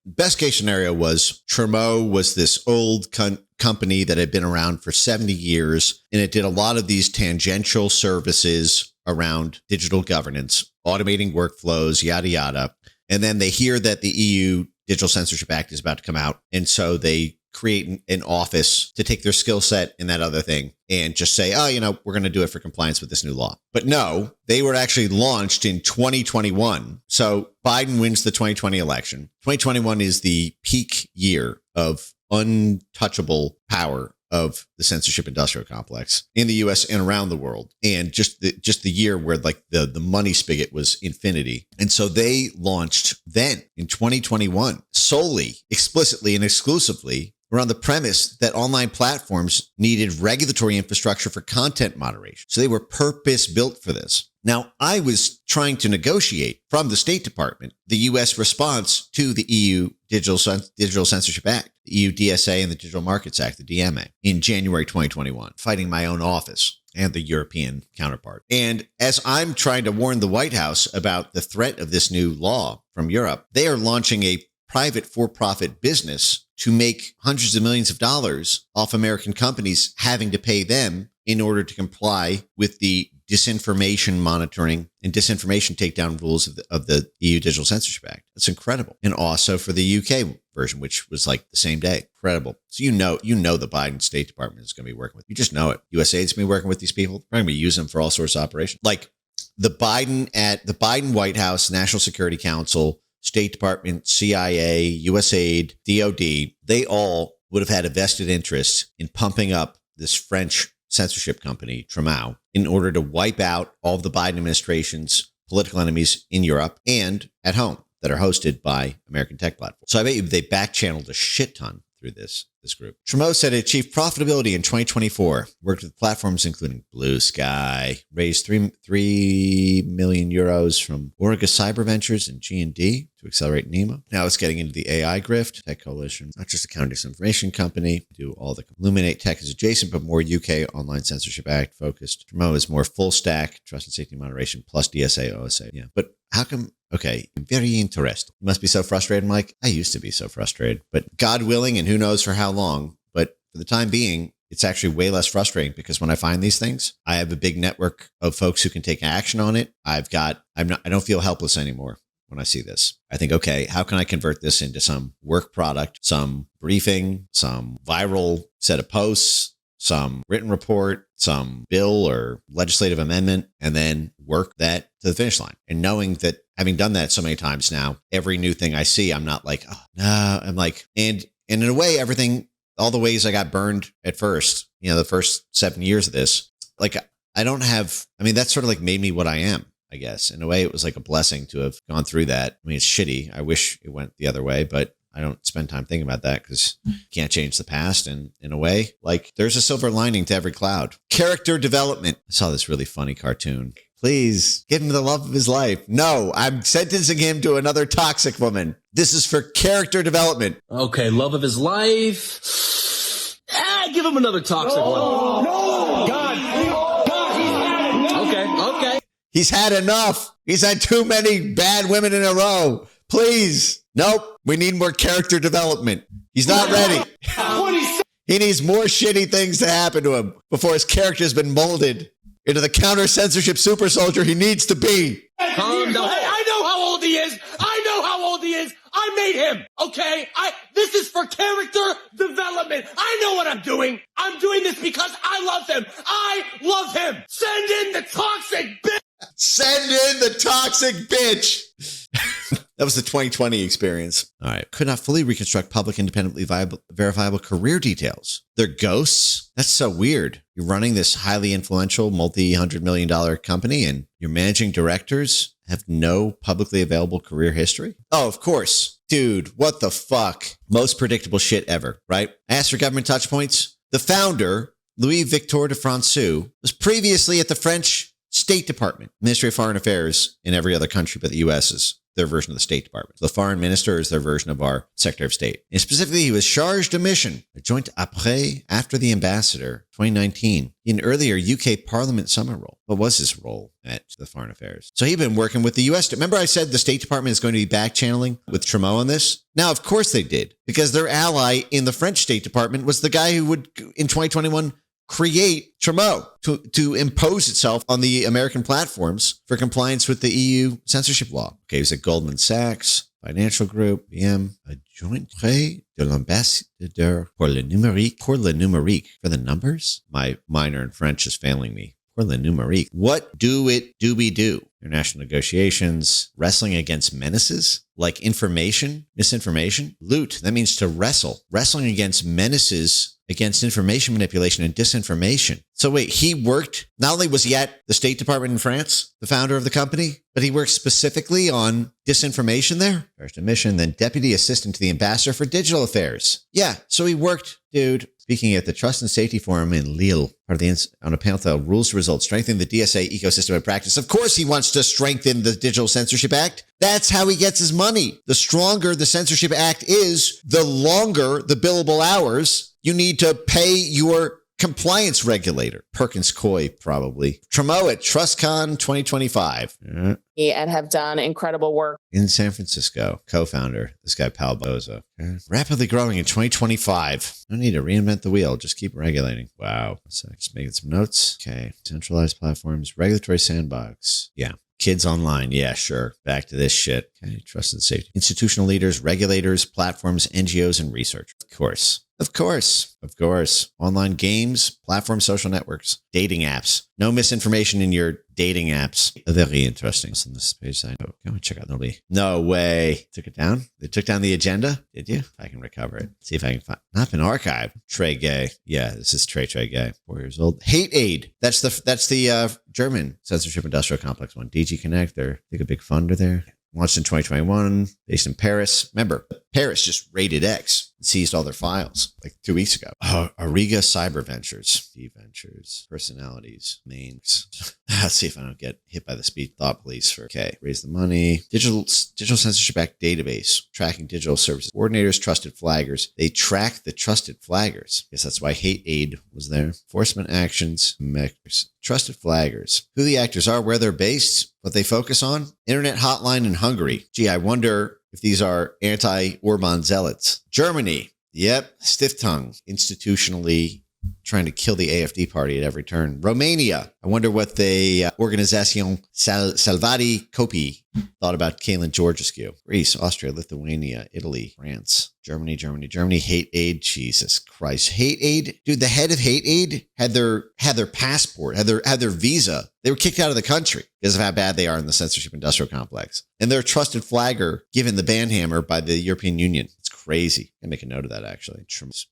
best case scenario was Tremo was this old company that had been around for 70 years, and it did a lot of these tangential services around digital governance, automating workflows, yada, yada. And then they hear that the EU Digital Censorship Act is about to come out. And so they create an office to take their skill set in that other thing and just say, we're going to do it for compliance with this new law. But no, they were actually launched in 2021. So Biden wins the 2020 election. 2021 is the peak year of untouchable power of the censorship industrial complex in the US and around the world. And just the year where the money spigot was infinity. And so they launched then in 2021 solely, explicitly and exclusively around the premise that online platforms needed regulatory infrastructure for content moderation. So they were purpose built for this. Now, I was trying to negotiate from the State Department the U.S. response to the EU Digital Censorship Act, the EU DSA and the Digital Markets Act, the DMA, in January 2021, fighting my own office and the European counterpart. And as I'm trying to warn the White House about the threat of this new law from Europe, they are launching a private for-profit business to make hundreds of millions of dollars off American companies having to pay them in order to comply with the disinformation monitoring and disinformation takedown rules of the EU Digital Censorship Act. That's incredible. And also for the UK version, which was like the same day. Incredible. So you know the Biden State Department is going to be working with. You just know it. USAID's going to be working with these people. They're going to be using them for all sorts of operations. Like the Biden White House, National Security Council, State Department, CIA, USAID, DOD, they all would have had a vested interest in pumping up this French censorship company, Trumau, in order to wipe out all of the Biden administration's political enemies in Europe and at home that are hosted by American tech platforms. So I bet you they back-channeled a shit ton through this group. Trumau said it achieved profitability in 2024, worked with platforms including Blue Sky, raised 3 million euros from Origa Cyber Ventures and G&D to accelerate NEMA. Now it's getting into the AI grift. Tech Coalition, not just a counter disinformation company, do all the Illuminate Tech is adjacent, but more UK Online Censorship Act focused. Trumau is more full stack, trust and safety moderation, plus DSA, OSA. Yeah, but how come? Okay, very interesting. You must be so frustrated, Mike. I used to be so frustrated, but God willing, and who knows for how long, but for the time being, it's actually way less frustrating because when I find these things, I have a big network of folks who can take action on it. I don't feel helpless anymore when I see this. I think, okay, how can I convert this into some work product, some briefing, some viral set of posts, some written report, some bill or legislative amendment, and then work that to the finish line. And knowing that, having done that so many times now, every new thing I see, I'm not like, oh, no, I'm like, and in a way, everything, all the ways I got burned at first, the first 7 years of this, like that's sort of like made me what I am, I guess. In a way, it was like a blessing to have gone through that. I mean, it's shitty. I wish it went the other way, but I don't spend time thinking about that because you can't change the past. And in a way, like there's a silver lining to every cloud. Character development. I saw this really funny cartoon. Please give him the love of his life. No, I'm sentencing him to another toxic woman. This is for character development. Okay, love of his life. Give him another toxic one. No, God, Okay. He's had enough. He's had too many bad women in a row. Please. Nope. We need more character development. He's not ready. He needs more shitty things to happen to him before his character has been molded into the counter-censorship super soldier he needs to be. Calm down. Hey, I know how old he is. I made him. Okay? This is for character development. I know what I'm doing. I'm doing this because I love him. I love him. Send in the toxic bitch. Send in the toxic bitch. That was the 2020 experience. All right. Could not fully reconstruct public, independently verifiable career details. They're ghosts? That's so weird. You're running this highly influential, multi-$100 million company and your managing directors have no publicly available career history? Oh, of course. Dude, what the fuck? Most predictable shit ever, right? As for government touchpoints, the founder, Louis-Victor de François, was previously at the French State Department, Ministry of Foreign Affairs in every other country but the U.S. is their version of the State Department. The foreign minister is their version of our Secretary of State. And specifically, he was charged de mission, a joint après after the ambassador, 2019, in earlier UK Parliament summer role. What was his role at the Foreign Affairs? So he'd been working with the U.S. Remember I said the State Department is going to be back channeling with Trumau on this? Now, of course they did, because their ally in the French State Department was the guy who would, in 2021, create Trumau to impose itself on the American platforms for compliance with the EU censorship law. Okay, he was at Goldman Sachs, Financial Group, BM, a joint prêt de l'ambassadeur pour le numérique. Pour le numérique. For the numbers? My minor in French is failing me. Pour le numérique. What do we do? International negotiations, wrestling against menaces like information, misinformation, loot. That means to wrestle. Wrestling against menaces against information manipulation and disinformation. So wait, he worked, not only was he at the State Department in France, the founder of the company, but he worked specifically on disinformation there. First a mission, then deputy assistant to the ambassador for digital affairs. Yeah, so he worked, dude, speaking at the Trust and Safety Forum in Lille, part of the on a panel titled Rules to Results, Strengthening the DSA Ecosystem and Practice. Of course he wants to strengthen the Digital Censorship Act. That's how he gets his money. The stronger the Censorship Act is, the longer the billable hours you need to pay your compliance regulator. Perkins Coie, probably. Tramo at TrustCon 2025. And have done incredible work In San Francisco. Co-founder, this guy, Pal Boza. Rapidly growing in 2025. No need to reinvent the wheel. Just keep regulating. Wow. So just making some notes. Okay. Centralized platforms. Regulatory sandbox. Yeah. Kids online. Yeah, sure. Back to this shit. Okay. Trust and safety. Institutional leaders, regulators, platforms, NGOs, and research. Of course. Of course. Of course. Online games, platform social networks, dating apps. No misinformation in your dating apps. Very interesting. On this page, I know. Go and check out. No way. Took it down? They took down the agenda? Did you? If I can recover it. See if I can find. Not been archived. Trey Gay. Yeah, this is Trey Gay. 4 years old. Hate Aid. That's the German censorship industrial complex one. DG Connect. They're I think a big funder there. Launched in 2021, based in Paris. Remember, Paris just raided X and seized all their files like 2 weeks ago. Ariga Cyber Ventures, Ventures, personalities, names. Let's see if I don't get hit by the speed thought police for, okay, raise the money. Digital Censorship Act database, tracking digital services. Coordinators, trusted flaggers. They track the trusted flaggers. Guess that's why Hate Aid was there. Enforcement actions, trusted flaggers. Who the actors are, where they're based, what they focus on. Internet hotline in Hungary. Gee, I wonder if these are anti-Orban zealots. Germany. Yep. Stiff tongue. Institutionally trying to kill the AfD party at every turn. Romania. I wonder what the Organización Salvati Copi thought about Caitlin Georgescu. Greece, Austria, Lithuania, Italy, France, Germany. Hate Aid. Jesus Christ. Hate Aid. Dude, the head of Hate Aid had their passport, had their visa. They were kicked out of the country because of how bad they are in the censorship industrial complex. And they're a trusted flagger given the ban hammer by the European Union. It's crazy. I make a note of that, actually.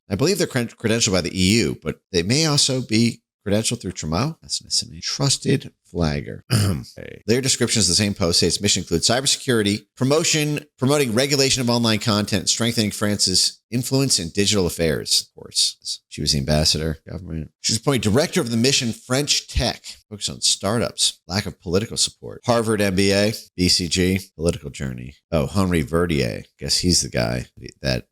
I believe they're credentialed by the EU, but they may also be credentialed through Tramo. That's a trusted flagger. Okay. Their description is the same post. Its mission includes cybersecurity, promoting regulation of online content, strengthening France's influence in digital affairs. Of course, she was the ambassador, government. She's appointed director of the mission French Tech, focused on startups, lack of political support. Harvard MBA, BCG, political journey. Oh, Henri Verdier. Guess he's the guy that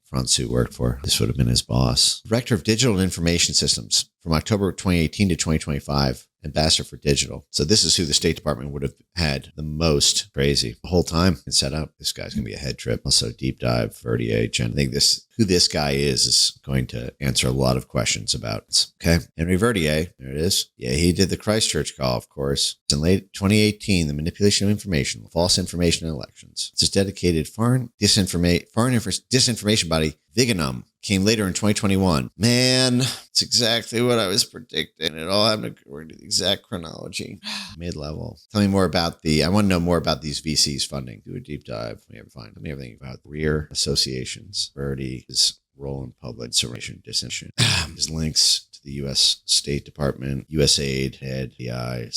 Francois worked for. This would have been his boss. Director of Digital and Information Systems from October 2018 to 2025. Ambassador for digital. So this is who the State Department would have had the most. Crazy. The whole time and set up. This guy's going to be a head trip. Also deep dive, Verdier. I think who this guy is going to answer a lot of questions about. Okay. Henri Verdier. There it is. Yeah, he did the Christchurch call, of course. In late 2018, the manipulation of information, false information in elections. It's a dedicated foreign disinformation body, Viganum. Came later in 2021. Man, it's exactly what I was predicting. It all happened according to the exact chronology. Mid-level. Tell me more about I want to know more about these VCs funding. Do a deep dive. Tell me everything about career associations. Verdi is role in public information disinformation. His links to the U.S. State Department, USAID, Head/News,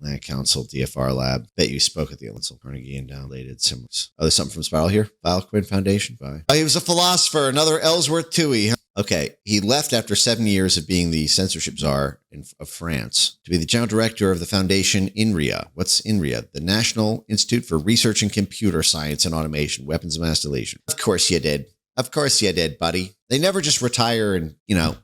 Land Council, DFR Lab. Bet you spoke at the Council. Carnegie and downloaded symbols. Oh, there's something from Spiral here. Filecoin Foundation. Bye. Oh, he was a philosopher. Another Ellsworth Toohey. Okay, he left after 7 years of being the censorship czar of France to be the general director of the foundation INRIA. What's INRIA? The National Institute for Research in Computer Science and Automation, Weapons of Mass Deletion. Of course you did. Of course you did, buddy. They never just retire and,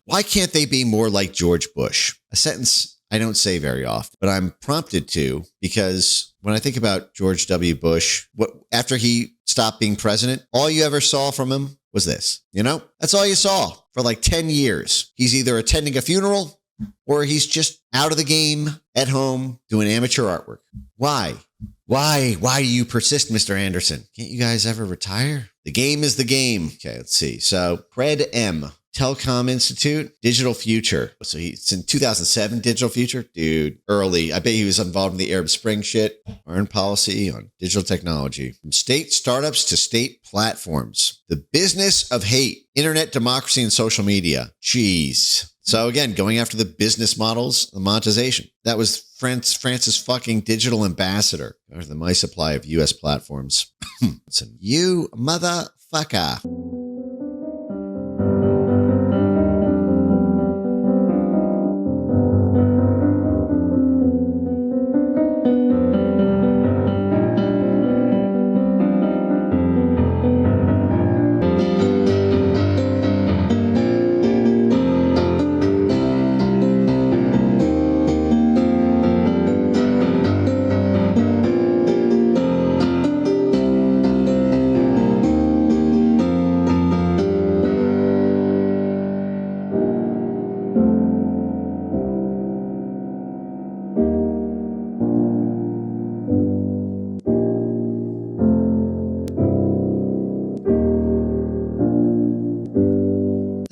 why can't they be more like George Bush? A sentence I don't say very often, but I'm prompted to because when I think about George W. Bush, after he stopped being president, all you ever saw from him was this, That's all you saw for like 10 years. He's either attending a funeral or he's just out of the game at home doing amateur artwork. Why? Why do you persist, Mr. Anderson? Can't you guys ever retire? The game is the game. Okay, let's see. So, Pred M, Telecom Institute, Digital Future. So it's in 2007, Digital Future. Dude, early. I bet he was involved in the Arab Spring shit. Foreign policy on digital technology. From state startups to state platforms. The business of hate. Internet democracy and social media. Jeez. So again, going after the business models, the monetization. That was France's fucking digital ambassador. Or the my supply of U.S. platforms. Listen, you motherfucker.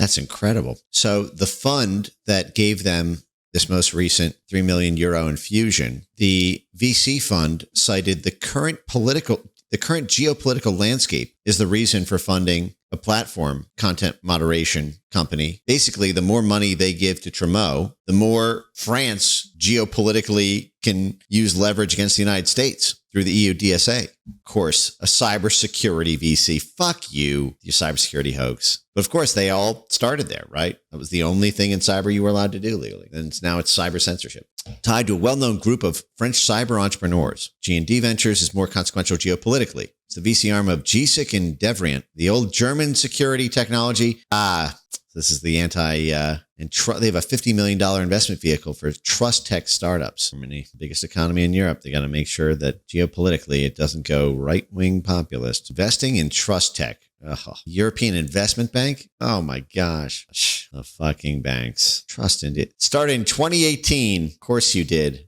That's incredible. So the fund that gave them this most recent 3 million euro infusion, the VC fund cited the current geopolitical landscape is the reason for funding a platform content moderation company. Basically, the more money they give to Trudeau, the more France geopolitically can use leverage against the United States through the EU DSA. Of course, a cybersecurity VC. Fuck you cybersecurity hoax. But of course, they all started there, right? That was the only thing in cyber you were allowed to do legally. And now it's cyber censorship. Tied to a well-known group of French cyber entrepreneurs. G&D Ventures is more consequential geopolitically. It's the VC arm of GSIC and Devrient, the old German security technology. This is the they have a $50 million investment vehicle for trust tech startups. Germany, the biggest economy in Europe. They got to make sure that geopolitically it doesn't go right-wing populist. Investing in trust tech. Ugh. European Investment Bank? Oh my gosh. The fucking banks. Trust in it. Started in 2018. Of course you did.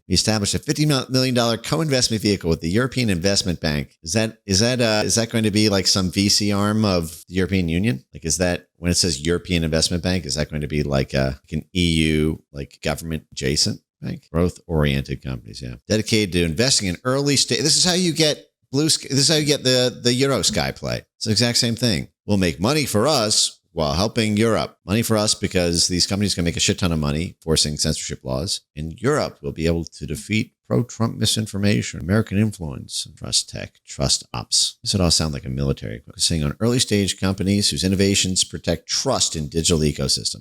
We established a $50 million co-investment vehicle with the European Investment Bank. Is that going to be like some VC arm of the European Union? Like, is that when it says European Investment Bank, is that going to be like an EU, like government adjacent bank? Growth-oriented companies, yeah. Dedicated to investing in early stage. This is how you get this is how you get the Euro Sky play. It's the exact same thing. We'll make money for us while helping Europe. Money for us because these companies can make a shit ton of money forcing censorship laws. And Europe will be able to defeat pro-Trump misinformation, American influence, trust tech, trust ops. This would all sound like a military, focusing on early stage companies whose innovations protect trust in digital ecosystem.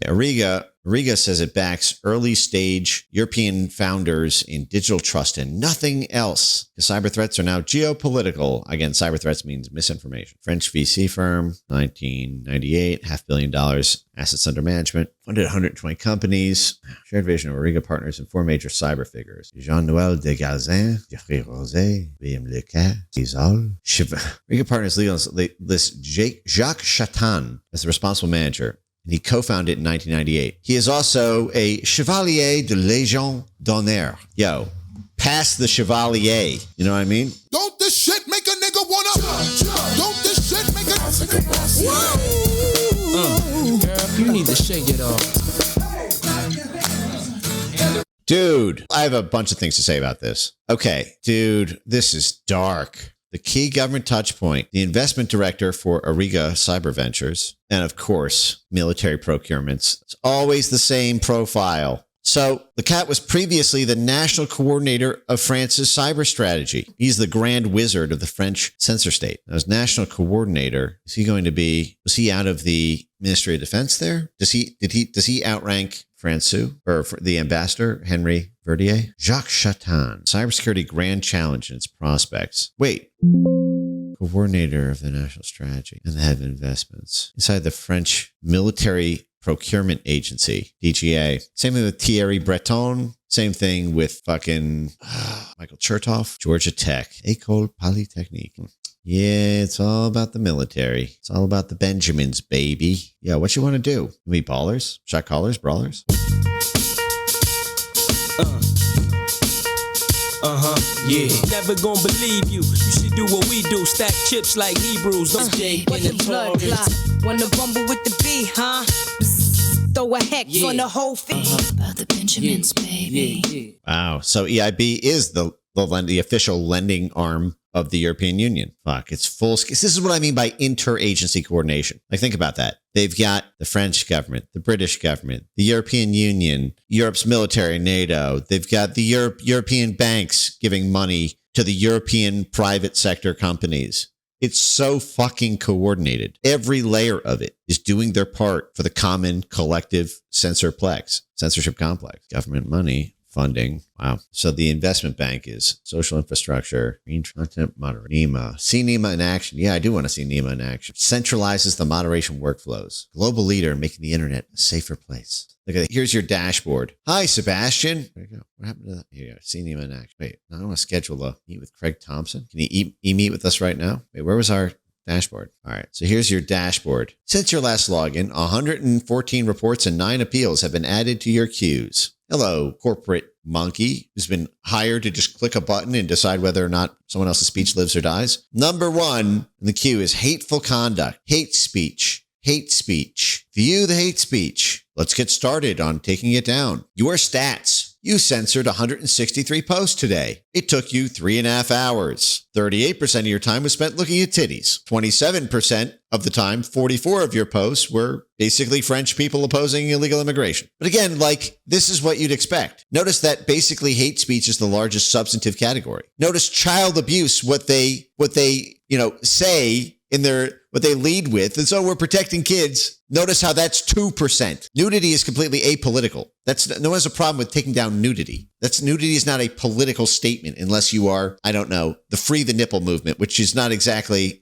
Ariga says it backs early stage European founders in digital trust and nothing else. The cyber threats are now geopolitical. Again, cyber threats means misinformation. French VC firm, 1998, $500 million assets under management, funded 120 companies, shared vision of Ariga partners and 4 major cyber figures. Jean-Noël Desgazin, Jeffrey Rosé, William Lecat, Isol. Ariga partners lists Jacques Chatin as the responsible manager. And he co-founded it in 1998. He is also a Chevalier de Légion d'Honneur. Yo, pass the Chevalier. You know what I mean? Don't this shit make a nigga wanna? Don't this shit make a... Girl, you need to shake it off. Dude, I have a bunch of things to say about this. Okay, dude, this is dark. The key government touchpoint, the investment director for Ariga Cyber Ventures, and of course, military procurements. It's always the same profile. So the cat was previously the national coordinator of France's cyber strategy. He's the grand wizard of the French censor state. As national coordinator, was he out of the Ministry of Defense there? Does he outrank François, or the ambassador, Henry Verdier? Jacques Chatin, cybersecurity grand challenge and its prospects. Wait. Coordinator of the national strategy and the head of investments inside the French military procurement agency, DGA. Same thing with Thierry Breton. Same thing with fucking Michael Chertoff, Georgia Tech, École Polytechnique. Yeah, it's all about the military. It's all about the Benjamins, baby. Yeah, what you want to do? We ballers? Shot callers? Brawlers? Yeah. Never gonna believe you. You should do what we do. Stack chips like Hebrews. Those Jake What's and the blood clot? Wanna rumble with the B, huh? Throw a hex on the whole thing. About the Benjamins, baby. Wow. So EIB is the official lending arm of the European Union. Fuck, it's full. This is what I mean by interagency coordination. Like, think about that. They've got the French government, the British government, the European Union, Europe's military, NATO. They've got the European banks giving money to the European private sector companies. It's so fucking coordinated. Every layer of it is doing their part for the common collective censorship complex. Government money, funding. Wow. So the investment bank is social infrastructure, green content moderation. NEMA. See NEMA in action. Yeah, I do want to see NEMA in action. Centralizes the moderation workflows. Global leader in making the internet a safer place. Look at it. Here's your dashboard. Hi, Sebastian. There you go. What happened to that? Here you go. See NEMA in action. Wait, I want to schedule a meet with Craig Thompson. Can you e-meet with us right now? Wait, where was our dashboard? All right. So here's your dashboard. Since your last login, 114 reports and 9 appeals have been added to your queues. Hello, corporate monkey who's been hired to just click a button and decide whether or not someone else's speech lives or dies. Number 1 in the queue is hateful conduct, hate speech, hate speech. View the hate speech. Let's get started on taking it down. Your stats. You censored 163 posts today. It took you 3.5 hours. 38% of your time was spent looking at titties. 27% of the time, 44 of your posts were basically French people opposing illegal immigration. But again, this is what you'd expect. Notice that basically hate speech is the largest substantive category. Notice child abuse, what they say in what they lead with, and so we're protecting kids. Notice how that's 2%. Nudity is completely apolitical. No one has a problem with taking down nudity. Nudity is not a political statement unless you are, the Free the Nipple movement, which is not exactly,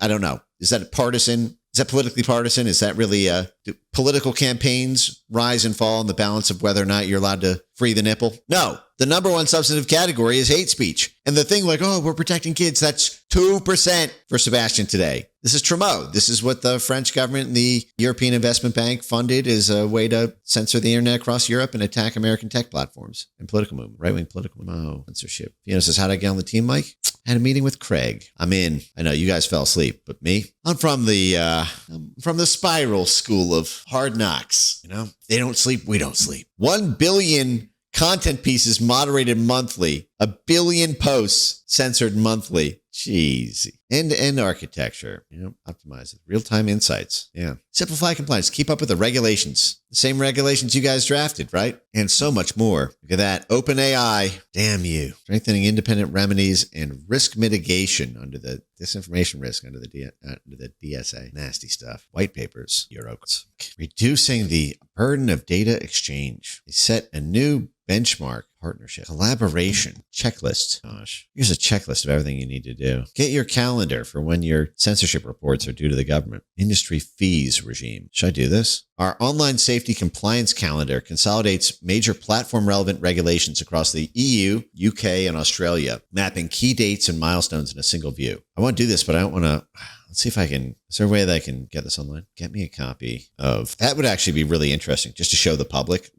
Is that partisan? Is that politically partisan? Is that really, do political campaigns rise and fall in the balance of whether or not you're allowed to free the nipple? No. The number one substantive category is hate speech. And the thing we're protecting kids, that's 2% for Sebastian today. This is Trumeau. This is what the French government and the European Investment Bank funded as a way to censor the internet across Europe and attack American tech platforms and political movement, right-wing political movement. Censorship. Fiona says, how'd I get on the team, Mike? Had a meeting with Craig. I'm in. I know you guys fell asleep, but me? I'm from the spiral school of hard knocks. They don't sleep, we don't sleep. 1 billion content pieces moderated monthly. 1 billion posts censored monthly. Jeez. End-to-end architecture. Optimize it. Real-time insights. Yeah. Simplify compliance. Keep up with the regulations. The same regulations you guys drafted, right? And so much more. Look at that. OpenAI. Damn you. Strengthening independent remedies and risk mitigation under the disinformation risk under the DSA. Nasty stuff. White papers. Eurocodes. Reducing the burden of data exchange. They set a new benchmark. Partnership, collaboration, checklist. Gosh, here's a checklist of everything you need to do. Get your calendar for when your censorship reports are due to the government. Industry fees regime. Should I do this? Our online safety compliance calendar consolidates major platform relevant regulations across the EU, UK, and Australia, mapping key dates and milestones in a single view. I want to do this, but I don't want to. Let's see if I can. Is there a way that I can get this online? Get me a copy of that. Would actually be really interesting just to show the public.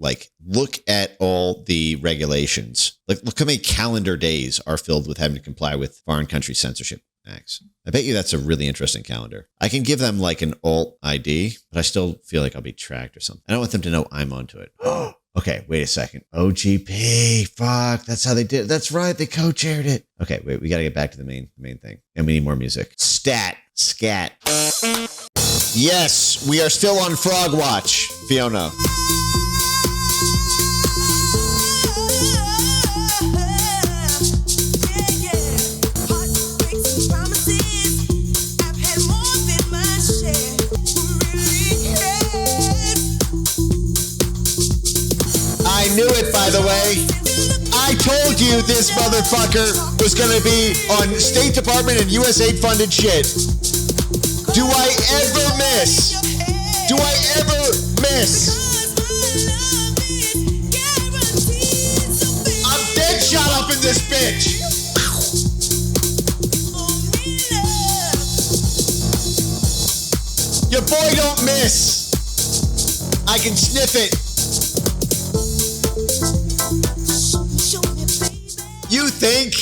Look at all the regulations. Look how many calendar days are filled with having to comply with foreign country censorship acts. I bet you that's a really interesting calendar. I can give them an alt ID, but I still feel like I'll be tracked or something. I don't want them to know I'm onto it. Okay, wait a second. OGP. Fuck, that's how they did it. That's right. They co-chaired it. Okay, wait, we got to get back to the main thing. And we need more music. Scat. Yes, we are still on Frog Watch, Fiona. I knew it, by the way. I told you this motherfucker was going to be on State Department and USAID funded shit. Do I ever miss? I'm dead shot up in this bitch. Your boy don't miss. I can sniff it. You think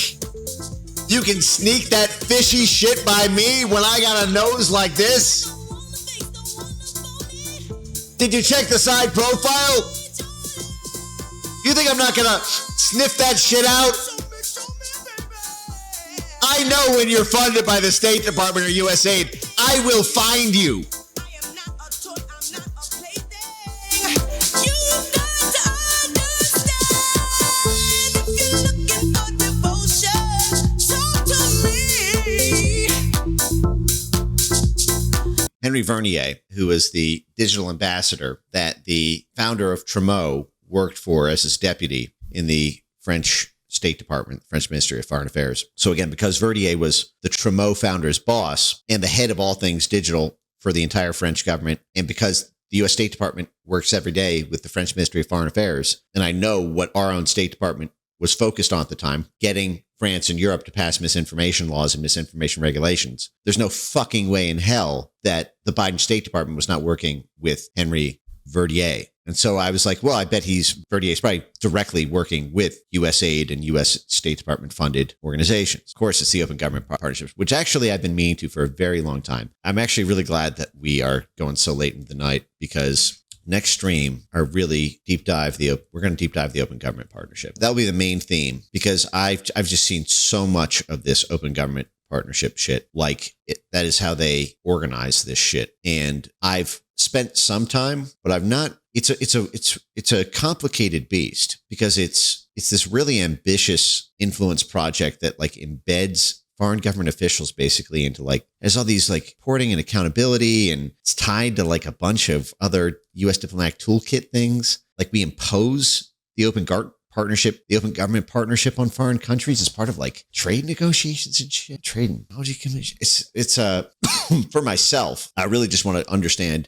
you can sneak that fishy shit by me when I got a nose like this? Did you check the side profile? You think I'm not gonna sniff that shit out? I know when you're funded by the State Department or USAID, I will find you. Henry Vernier, who was the digital ambassador that the founder of Trumeau worked for as his deputy in the French State Department, French Ministry of Foreign Affairs. So again, because Vernier was the Trumeau founder's boss and the head of all things digital for the entire French government, and because the U.S. State Department works every day with the French Ministry of Foreign Affairs, and I know what our own State Department was focused on at the time, getting France and Europe to pass misinformation laws and misinformation regulations. There's no fucking way in hell that the Biden State Department was not working with Henry Vernier. And so I was like, well, I bet Verdier is probably directly working with USAID and U.S. State Department funded organizations. Of course, it's the Open Government Partnerships, which actually I've been meaning to for a very long time. I'm actually really glad that we are going so late into the night, because next stream are really we're going to deep dive the Open Government Partnership. That'll be the main theme, because I've just seen so much of this Open Government Partnership shit. That is how they organize this shit. And I've spent some time, but I've not. It's a complicated beast, because it's this really ambitious influence project that embeds foreign government officials basically into there's all these reporting and accountability, and it's tied to a bunch of other U.S. diplomatic toolkit things. We impose the Open Government Partnership on foreign countries as part of trade negotiations and shit. Trade and Technology Commission. It's for myself, I really just want to understand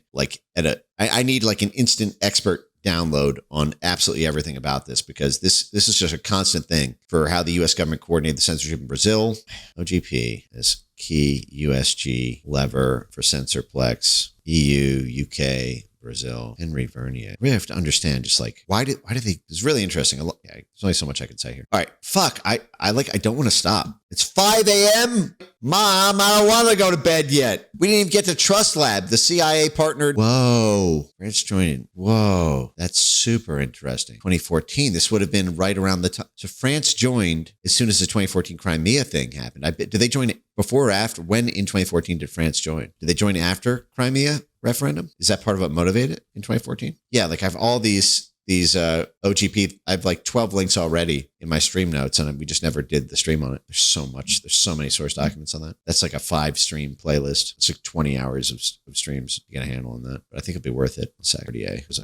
I need an instant expert download on absolutely everything about this, because this is just a constant thing for how the U.S. government coordinated the censorship in Brazil. OGP is key USG lever for Censorplex, EU, UK, Brazil, Henry Vernier. We have to understand just why do they, it's really interesting. There's only so much I can say here. All right. Fuck. I don't want to stop. It's 5 a.m. Mom, I don't want to go to bed yet. We didn't even get to Trust Lab, the CIA partnered. Whoa. France joined. Whoa. That's super interesting. 2014. This would have been right around the time. So France joined as soon as the 2014 Crimea thing happened. Did they join it before or after? When in 2014 did France join? Did they join after Crimea referendum? Is that part of what motivated it in 2014? Yeah, I have all these OGP. I have 12 links already in my stream notes, and we just never did the stream on it. There's so much. There's so many source documents on that. That's a 5-stream playlist. It's 20 hours of streams. You get a handle on that, but I think it'll be worth it. Verdier was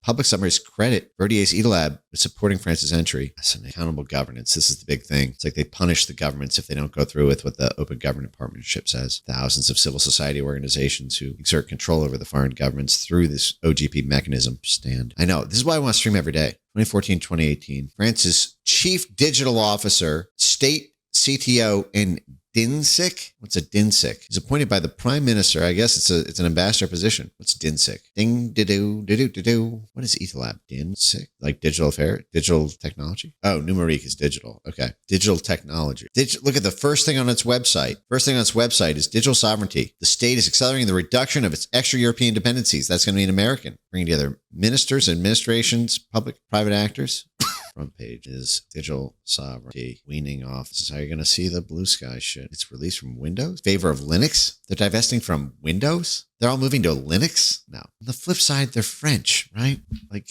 public summaries credit Verdier's EDLab with supporting France's entry. That's an accountable governance. This is the big thing. It's they punish the governments if they don't go through with what the Open Government Partnership says. Thousands of civil society organizations who exert control over the foreign governments through this OGP mechanism stand. I know. This is why I want to stream every day. 2014, 2018. France's chief digital officer, state CTO in DINSIC? What's a DINSIC? He's appointed by the prime minister. I guess it's an ambassador position. What's DINSIC? Ding, do. What is ETHLab? DINSIC? Digital technology? Oh, numerique is digital. Okay. Digital technology. Look at the first thing on its website. First thing on its website is digital sovereignty. The state is accelerating the reduction of its extra-European dependencies. That's going to be an American. Bringing together ministers, administrations, public, private actors. Front page is digital sovereignty, weaning off. This is how you're going to see the blue sky shit. It's released from Windows. Favor of Linux. They're divesting from Windows. They're all moving to Linux. No. On the flip side, they're French, right?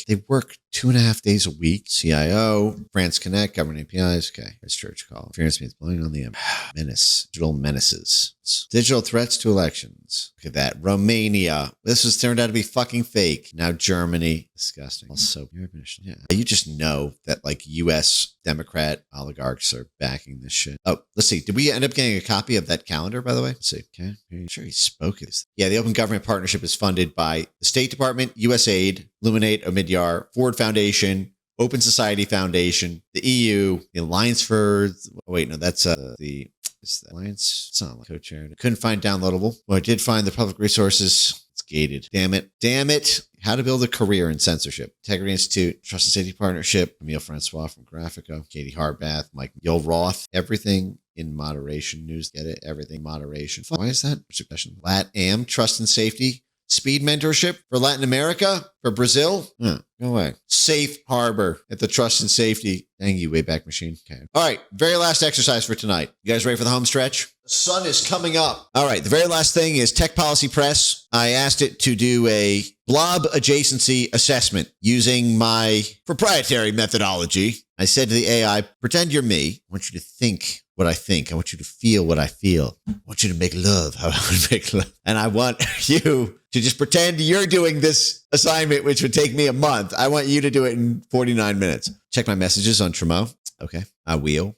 They work 2.5 days a week. CIO, France Connect, government APIs. Okay. It's church call. Interference means blowing on the menace. Digital menaces. Digital threats to elections. Look at that. Romania. This has turned out to be fucking fake. Now Germany. Disgusting. Also, yeah. You just know that U.S. Democrat oligarchs are backing this shit. Oh, let's see. Did we end up getting a copy of that calendar, by the way? Let's see. Okay. I'm sure he spoke of this. Yeah, the Open Government Partnership is funded by the State Department, USAID, Luminate, Omidyar, Ford Foundation, Open Society Foundation, the EU, the Alliance for... Oh, wait, no, that's the... Is the Alliance? It's not co-chair. Couldn't find downloadable. Well, I did find the public resources. It's gated. Damn it. How to build a career in censorship. Integrity Institute, Trust and Safety Partnership, Emile Francois from Graphico, Katie Harbath, Mike Yul Roth, everything in moderation news. Get it? Everything moderation. Why is that? What's your question? LATAM, Trust and Safety, Speed Mentorship for Latin America, for Brazil. Go away. Safe Harbor at the Trust and Safety. Dang you, Wayback Machine. Okay. All right. Very last exercise for tonight. You guys ready for the home stretch? The sun is coming up. All right. The very last thing is Tech Policy Press. I asked it to do a blob adjacency assessment using my proprietary methodology. I said to the AI, pretend you're me. I want you to think what I think. I want you to feel what I feel. I want you to make love how I would make love. And I want you to just pretend you're doing this assignment, which would take me a month. I want you to do it in 49 minutes. Check my messages on Tremo. Okay. I will.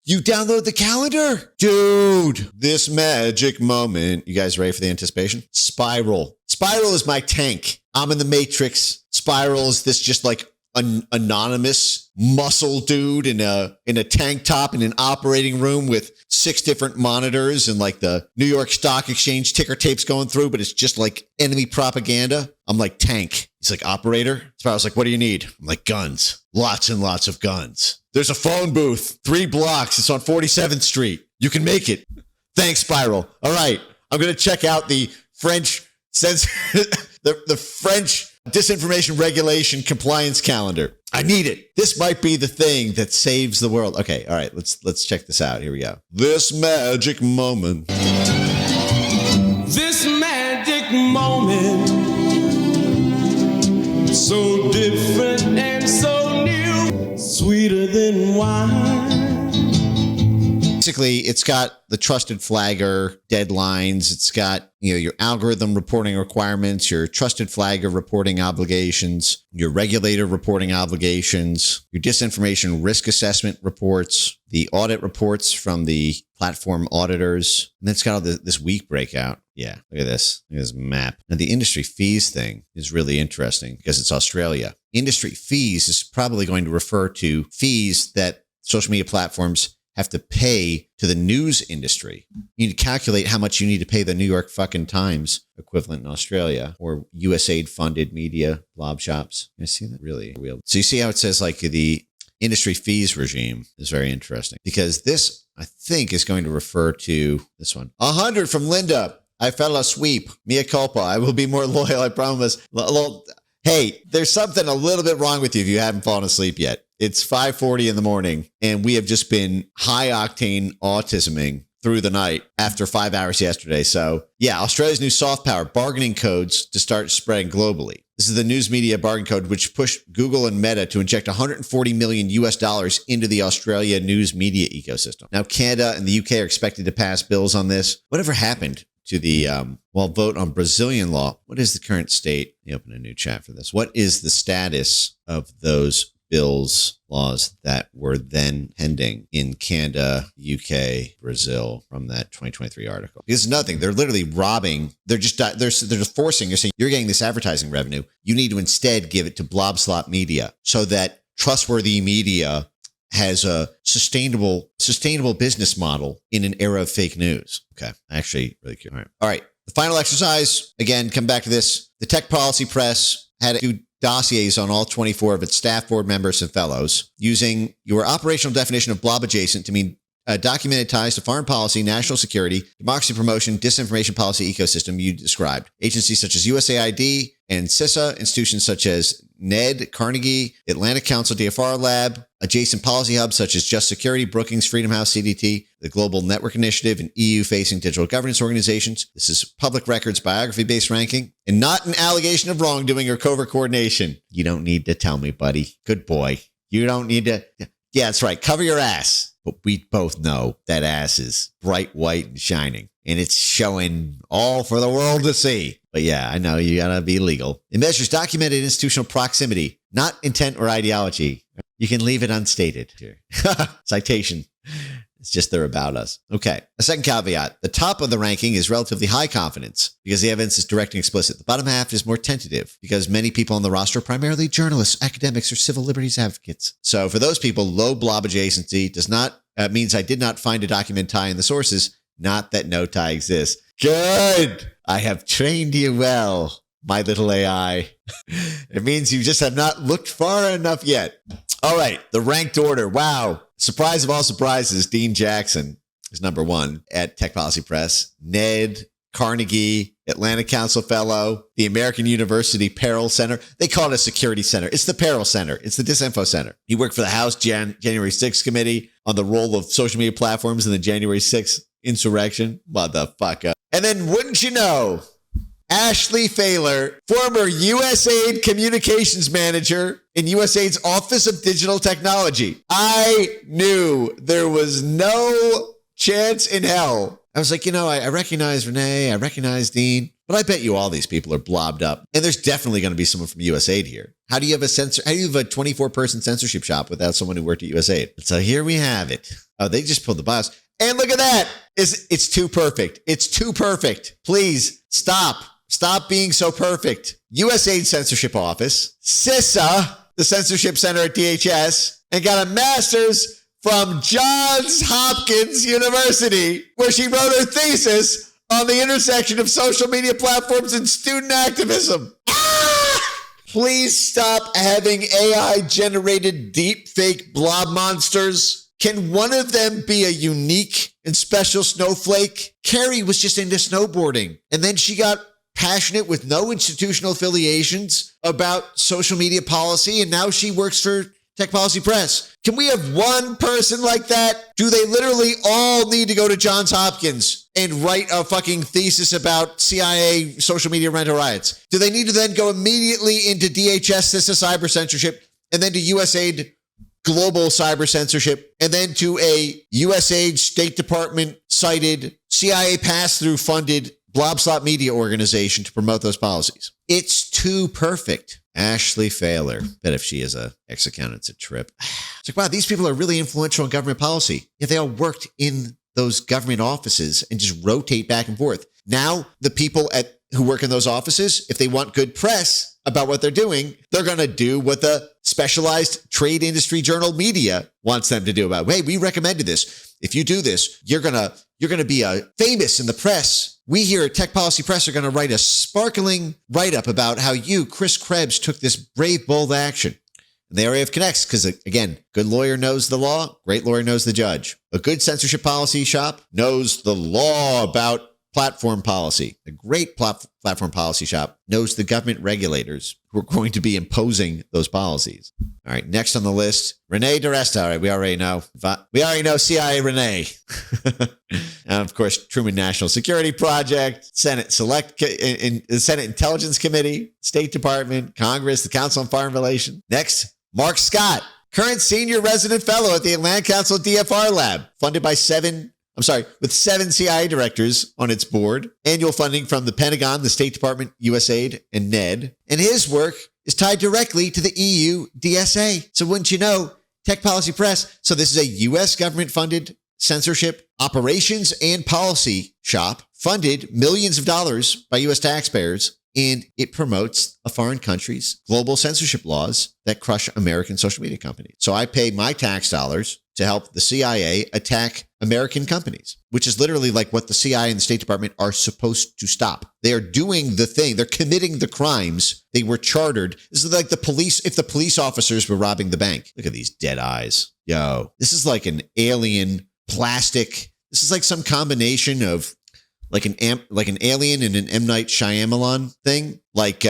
You download the calendar? Dude, this magic moment. You guys ready for the anticipation? Spiral. Spiral is my tank. I'm in the Matrix. Spiral is this just an anonymous muscle dude in a tank top in an operating room with 6 different monitors and like the New York Stock Exchange ticker tapes going through, but it's just like enemy propaganda. I'm like, tank. He's like, operator. So I was like, what do you need? I'm like, guns. Lots and lots of guns. There's a phone booth, 3 blocks. It's on 47th Street. You can make it. Thanks, Spiral. All right. I'm going to check out the French the French disinformation regulation compliance calendar. I need it. This might be the thing that saves the world. Okay, all right, let's check this out. Here we go. This magic moment. This magic moment, so different and so new, sweeter than wine. Basically, it's got the trusted flagger deadlines. It's got, your algorithm reporting requirements, your trusted flagger reporting obligations, your regulator reporting obligations, your disinformation risk assessment reports, the audit reports from the platform auditors. And then it's got all this week breakout. Yeah, look at this. Look at this map. Now, the industry fees thing is really interesting because it's Australia. Industry fees is probably going to refer to fees that social media platforms have to pay to the news industry. You need to calculate how much you need to pay the New York fucking Times equivalent in Australia or USAID funded media blob shops. You see that? Really weird. So you see how it says like the industry fees regime is very interesting because this, I think, is going to refer to this one. 100 from Linda. I fell asleep. Mea culpa. I will be more loyal. I promise. Hey, there's something a little bit wrong with you if you haven't fallen asleep yet. It's 5:40 in the morning, and we have just been high-octane autisming through the night after 5 hours yesterday. So, yeah, Australia's new soft power bargaining codes to start spreading globally. This is the news media bargain code, which pushed Google and Meta to inject $140 million into the Australia news media ecosystem. Now, Canada and the UK are expected to pass bills on this. Whatever happened to the vote on Brazilian law? What is the current state? Let me open a new chat for this. What is the status of those bills, laws that were then pending in Canada, UK, Brazil from that 2023 article? Because nothing. They're literally robbing. They're just forcing. You're saying you're getting this advertising revenue. You need to instead give it to Blobslop Media so that trustworthy media has a sustainable business model in an era of fake news. Okay. Actually, really cute. All right. The final exercise, again, come back to this. The Tech Policy Press had to do dossiers on all 24 of its staff, board members, and fellows using your operational definition of blob adjacent to mean documented ties to foreign policy, national security, democracy promotion, disinformation policy ecosystem you described. Agencies such as USAID and CISA, institutions such as NED, Carnegie, Atlantic Council, DFR Lab, adjacent policy hubs such as Just Security, Brookings, Freedom House, CDT, the Global Network Initiative, and EU-facing digital governance organizations. This is public records biography-based ranking and not an allegation of wrongdoing or covert coordination. You don't need to tell me, buddy. Good boy. You don't need to. Yeah, that's right. Cover your ass. But we both know that ass is bright white and shining, and it's showing all for the world to see. But yeah, I know you gotta be legal. It measures documented institutional proximity, not intent or ideology. You can leave it unstated here. Citation. It's just they're about us. Okay. A second caveat. The top of the ranking is relatively high confidence because the evidence is direct and explicit. The bottom half is more tentative because many people on the roster are primarily journalists, academics, or civil liberties advocates. So for those people, low blob adjacency does not means I did not find a document tie in the sources, not that no tie exists. Good. I have trained you well, my little AI. It means you just have not looked far enough yet. All right. The ranked order. Wow. Surprise of all surprises, Dean Jackson is number 1 at Tech Policy Press. Ned, Carnegie, Atlantic Council Fellow, the American University Peril Center. They call it a security center. It's the Peril Center. It's the Disinfo Center. He worked for the House January 6th committee on the role of social media platforms in the January 6th insurrection. Motherfucker. And then wouldn't you know, Ashley Failer, former USAID communications manager in USAID's Office of Digital Technology. I knew there was no chance in hell. I was like, I recognize Renee, I recognize Dean, but I bet you all these people are blobbed up. And there's definitely going to be someone from USAID here. How do you have a 24-person censorship shop without someone who worked at USAID? So here we have it. Oh, they just pulled the bios. And look at that. It's too perfect. It's too perfect. Please stop. Stop being so perfect. USAID Censorship Office, CISA, the Censorship Center at DHS, and got a master's from Johns Hopkins University, where she wrote her thesis on the intersection of social media platforms and student activism. Please stop having AI-generated deepfake blob monsters. Can one of them be a unique and special snowflake? Carrie was just into snowboarding, and then she got passionate with no institutional affiliations about social media policy, and now she works for Tech Policy Press. Can we have one person like that? Do they literally all need to go to Johns Hopkins and write a fucking thesis about CIA social media rental riots? Do they need to then go immediately into DHS CISA cyber censorship, and then to USAID global cyber censorship, and then to a USAID State Department cited CIA pass-through funded Blobslot media organization to promote those policies? It's too perfect. Ashley Failer. Bet if she is a ex-accountant, it's a trip. It's like, wow, these people are really influential in government policy. Yeah, they all worked in those government offices and just rotate back and forth. Now, the people who work in those offices, if they want good press about what they're doing, they're going to do what the specialized trade industry journal media wants them to do about, hey, we recommended this. If you do this, you're going to be famous in the press. We here at Tech Policy Press are going to write a sparkling write-up about how you, Chris Krebs, took this brave, bold action. And the area of connects, because again, good lawyer knows the law, great lawyer knows the judge. A good censorship policy shop knows the law about platform policy. A great platform policy shop knows the government regulators who are going to be imposing those policies. All right, next on the list, Renee DiResta. All right, we already know. We already know CIA Renee. And of course, Truman National Security Project, Senate Senate Intelligence Committee, State Department, Congress, the Council on Foreign Relations. Next, Mark Scott, current senior resident fellow at the Atlantic Council DFR Lab, funded by with 7 CIA directors on its board, annual funding from the Pentagon, the State Department, USAID, and NED. And his work is tied directly to the EU DSA. So wouldn't you know, Tech Policy Press. So this is a U.S. government-funded censorship operations and policy shop, funded millions of dollars by U.S. taxpayers, and it promotes a foreign country's global censorship laws that crush American social media companies. So I pay my tax dollars to help the CIA attack American companies, which is literally like what the CIA and the State Department are supposed to stop. They are doing the thing. They're committing the crimes. They were chartered. This is like the police, if the police officers were robbing the bank. Look at these dead eyes. Yo, this is like an alien plastic. This is like some combination of like an alien and an M. Night Shyamalan thing, like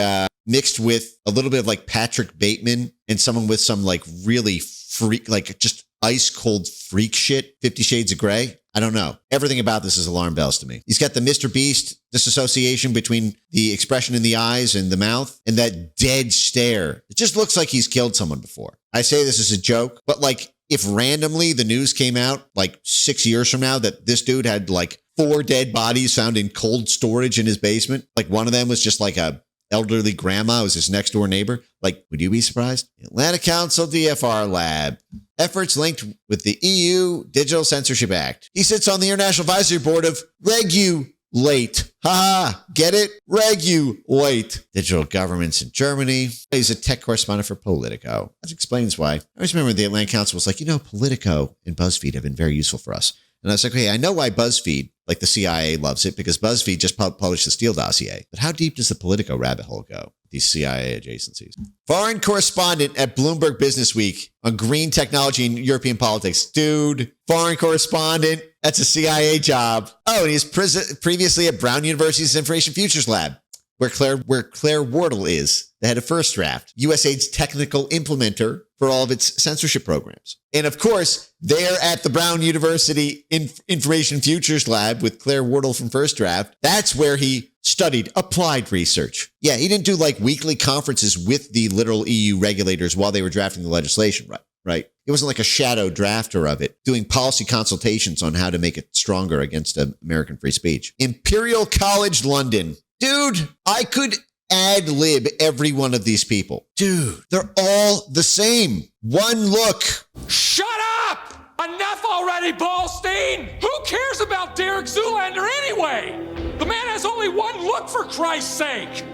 mixed with a little bit of like Patrick Bateman and someone with some like really freak, like just ice cold freak shit, 50 Shades of Grey. I don't know. Everything about this is alarm bells to me. He's got the Mr. Beast disassociation between the expression in the eyes and the mouth and that dead stare. It just looks like he's killed someone before. I say this as a joke, but like if randomly the news came out like 6 years from now that this dude had like 4 dead bodies found in cold storage in his basement, like one of them was just like a elderly grandma, was his next door neighbor, like, would you be surprised? Atlantic Council DFR Lab. Efforts linked with the EU Digital Censorship Act. He sits on the International Advisory Board of Regulate. Ha! Get it? Regulate. Digital governments in Germany. He's a tech correspondent for Politico. That explains why. I always remember the Atlantic Council was like, Politico and BuzzFeed have been very useful for us. And I was like, hey, I know why BuzzFeed, like the CIA, loves it, because BuzzFeed just published the Steele dossier. But how deep does the Politico rabbit hole go? These CIA adjacencies. Foreign correspondent at Bloomberg Business Week on green technology and European politics. Dude, foreign correspondent, that's a CIA job. Oh, and he was previously at Brown University's Information Futures Lab, where Claire Wardle is, the head of First Draft, USAID's technical implementer for all of its censorship programs. And of course, they're at the Brown University Information Futures Lab with Claire Wardle from First Draft. That's where he studied applied research. Yeah, he didn't do like weekly conferences with the literal EU regulators while they were drafting the legislation, right? It wasn't like a shadow drafter of it, doing policy consultations on how to make it stronger against American free speech. Imperial College London. Dude, I could ad-lib every one of these people. Dude, they're all the same. One look. Shut up! Enough already, Ballstein! Who cares about Derek Zoolander anyway? The man has only one look, for Christ's sake.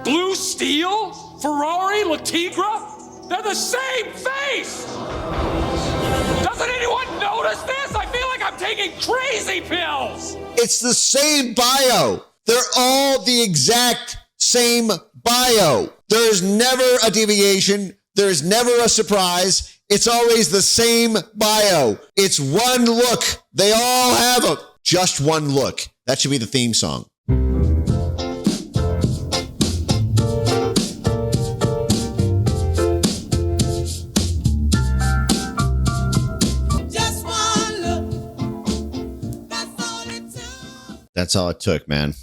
Blue steel? Ferrari? La Tigra? They're the same face! Doesn't anyone notice this? I feel like I'm taking crazy pills! It's the same bio. They're all the exact same bio. There's never a deviation. There's never a surprise. It's always the same bio. It's one look. They all have a just one look. That should be the theme song. Just one look. That's all it took. That's all it took, man.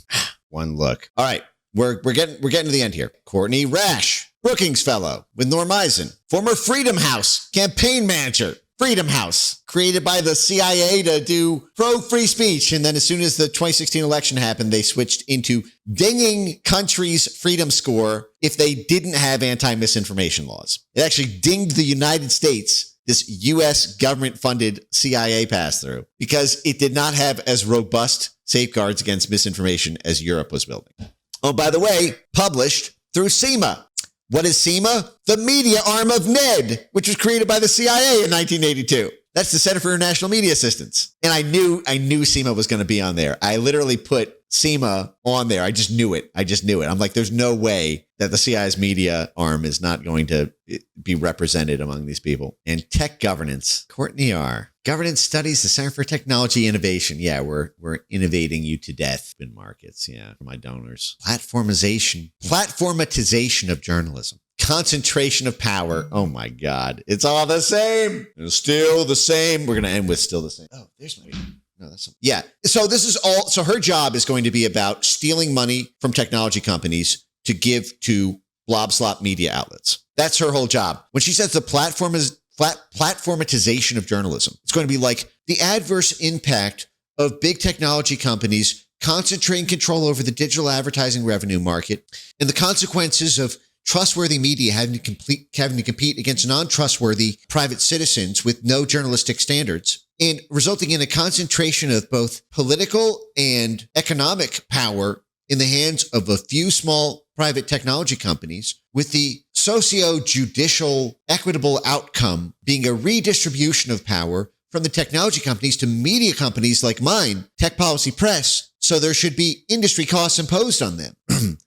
One look. All right. We're getting to the end here. Courtney Rash, Brookings Fellow with Norm Eisen, former Freedom House campaign manager. Freedom House, created by the CIA to do pro-free speech. And then as soon as the 2016 election happened, they switched into dinging countries' freedom score if they didn't have anti-misinformation laws. It actually dinged the United States, this U.S. government-funded CIA pass-through, because it did not have as robust safeguards against misinformation as Europe was building. Oh, by the way, published through SEMA. What is SEMA? The media arm of NED, which was created by the CIA in 1982. That's the Center for International Media Assistance. And I knew SEMA was going to be on there. I literally put SEMA on there. I just knew it. I'm like, there's no way that the CIA's media arm is not going to be represented among these people. And tech governance, Courtney R. Governance studies, the Center for Technology Innovation. Yeah, we're innovating you to death in markets. Yeah, for my donors. Platformatization of journalism. Concentration of power. Oh my God. It's all the same. It's still the same. We're going to end with still the same. Oh, there's my... No, that's... Yeah. So this is all... So her job is going to be about stealing money from technology companies to give to blob-slop media outlets. That's her whole job. When she says the platformatization of journalism, it's going to be like the adverse impact of big technology companies concentrating control over the digital advertising revenue market and the consequences of trustworthy media having to compete against non-trustworthy private citizens with no journalistic standards, and resulting in a concentration of both political and economic power in the hands of a few small private technology companies, with the socio-judicial equitable outcome being a redistribution of power from the technology companies to media companies like mine, Tech Policy Press. So there should be industry costs imposed on them,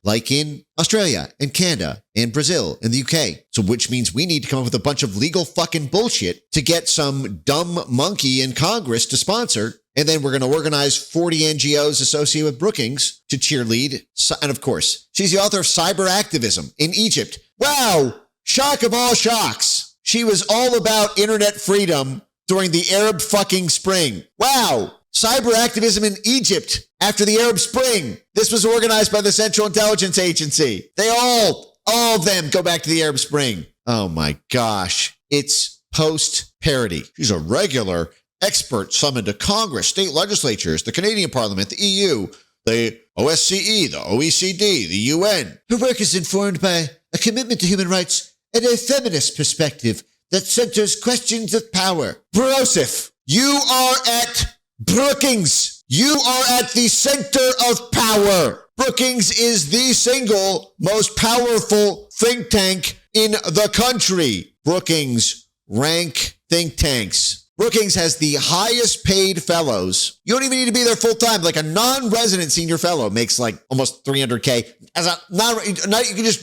like in Australia and Canada and Brazil and the UK. So which means we need to come up with a bunch of legal fucking bullshit to get some dumb monkey in Congress to sponsor. And then we're going to organize 40 NGOs associated with Brookings to cheerlead. And of course, she's the author of Cyber Activism in Egypt. Wow. Shock of all shocks. She was all about internet freedom during the Arab fucking Spring. Wow. Cyber activism in Egypt after the Arab Spring. This was organized by the Central Intelligence Agency. They all of them go back to the Arab Spring. Oh my gosh. It's post-parody. She's a regular expert summoned to Congress, state legislatures, the Canadian Parliament, the EU, the OSCE, the OECD, the UN. Her work is informed by a commitment to human rights and a feminist perspective that centers questions of power. Brosif, you are at Brookings. You are at the center of power. Brookings is the single most powerful think tank in the country. Brookings rank think tanks. Brookings has the highest paid fellows. You don't even need to be there full time. Like a non-resident senior fellow makes like almost $300K. As a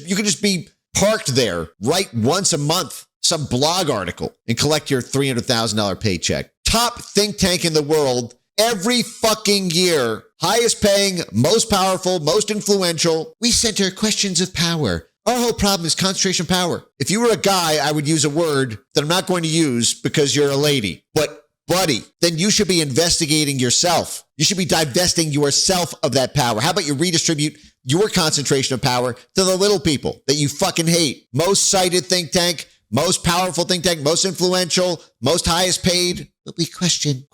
you can just be parked there, write once a month some blog article and collect your $300,000 paycheck. Top think tank in the world every fucking year. Highest paying, most powerful, most influential. We center questions of power. Our whole problem is concentration of power. If you were a guy, I would use a word that I'm not going to use because you're a lady. But buddy, then you should be investigating yourself. You should be divesting yourself of that power. How about you redistribute your concentration of power to the little people that you fucking hate? Most cited think tank, most powerful think tank, most influential, most highest paid. But we question.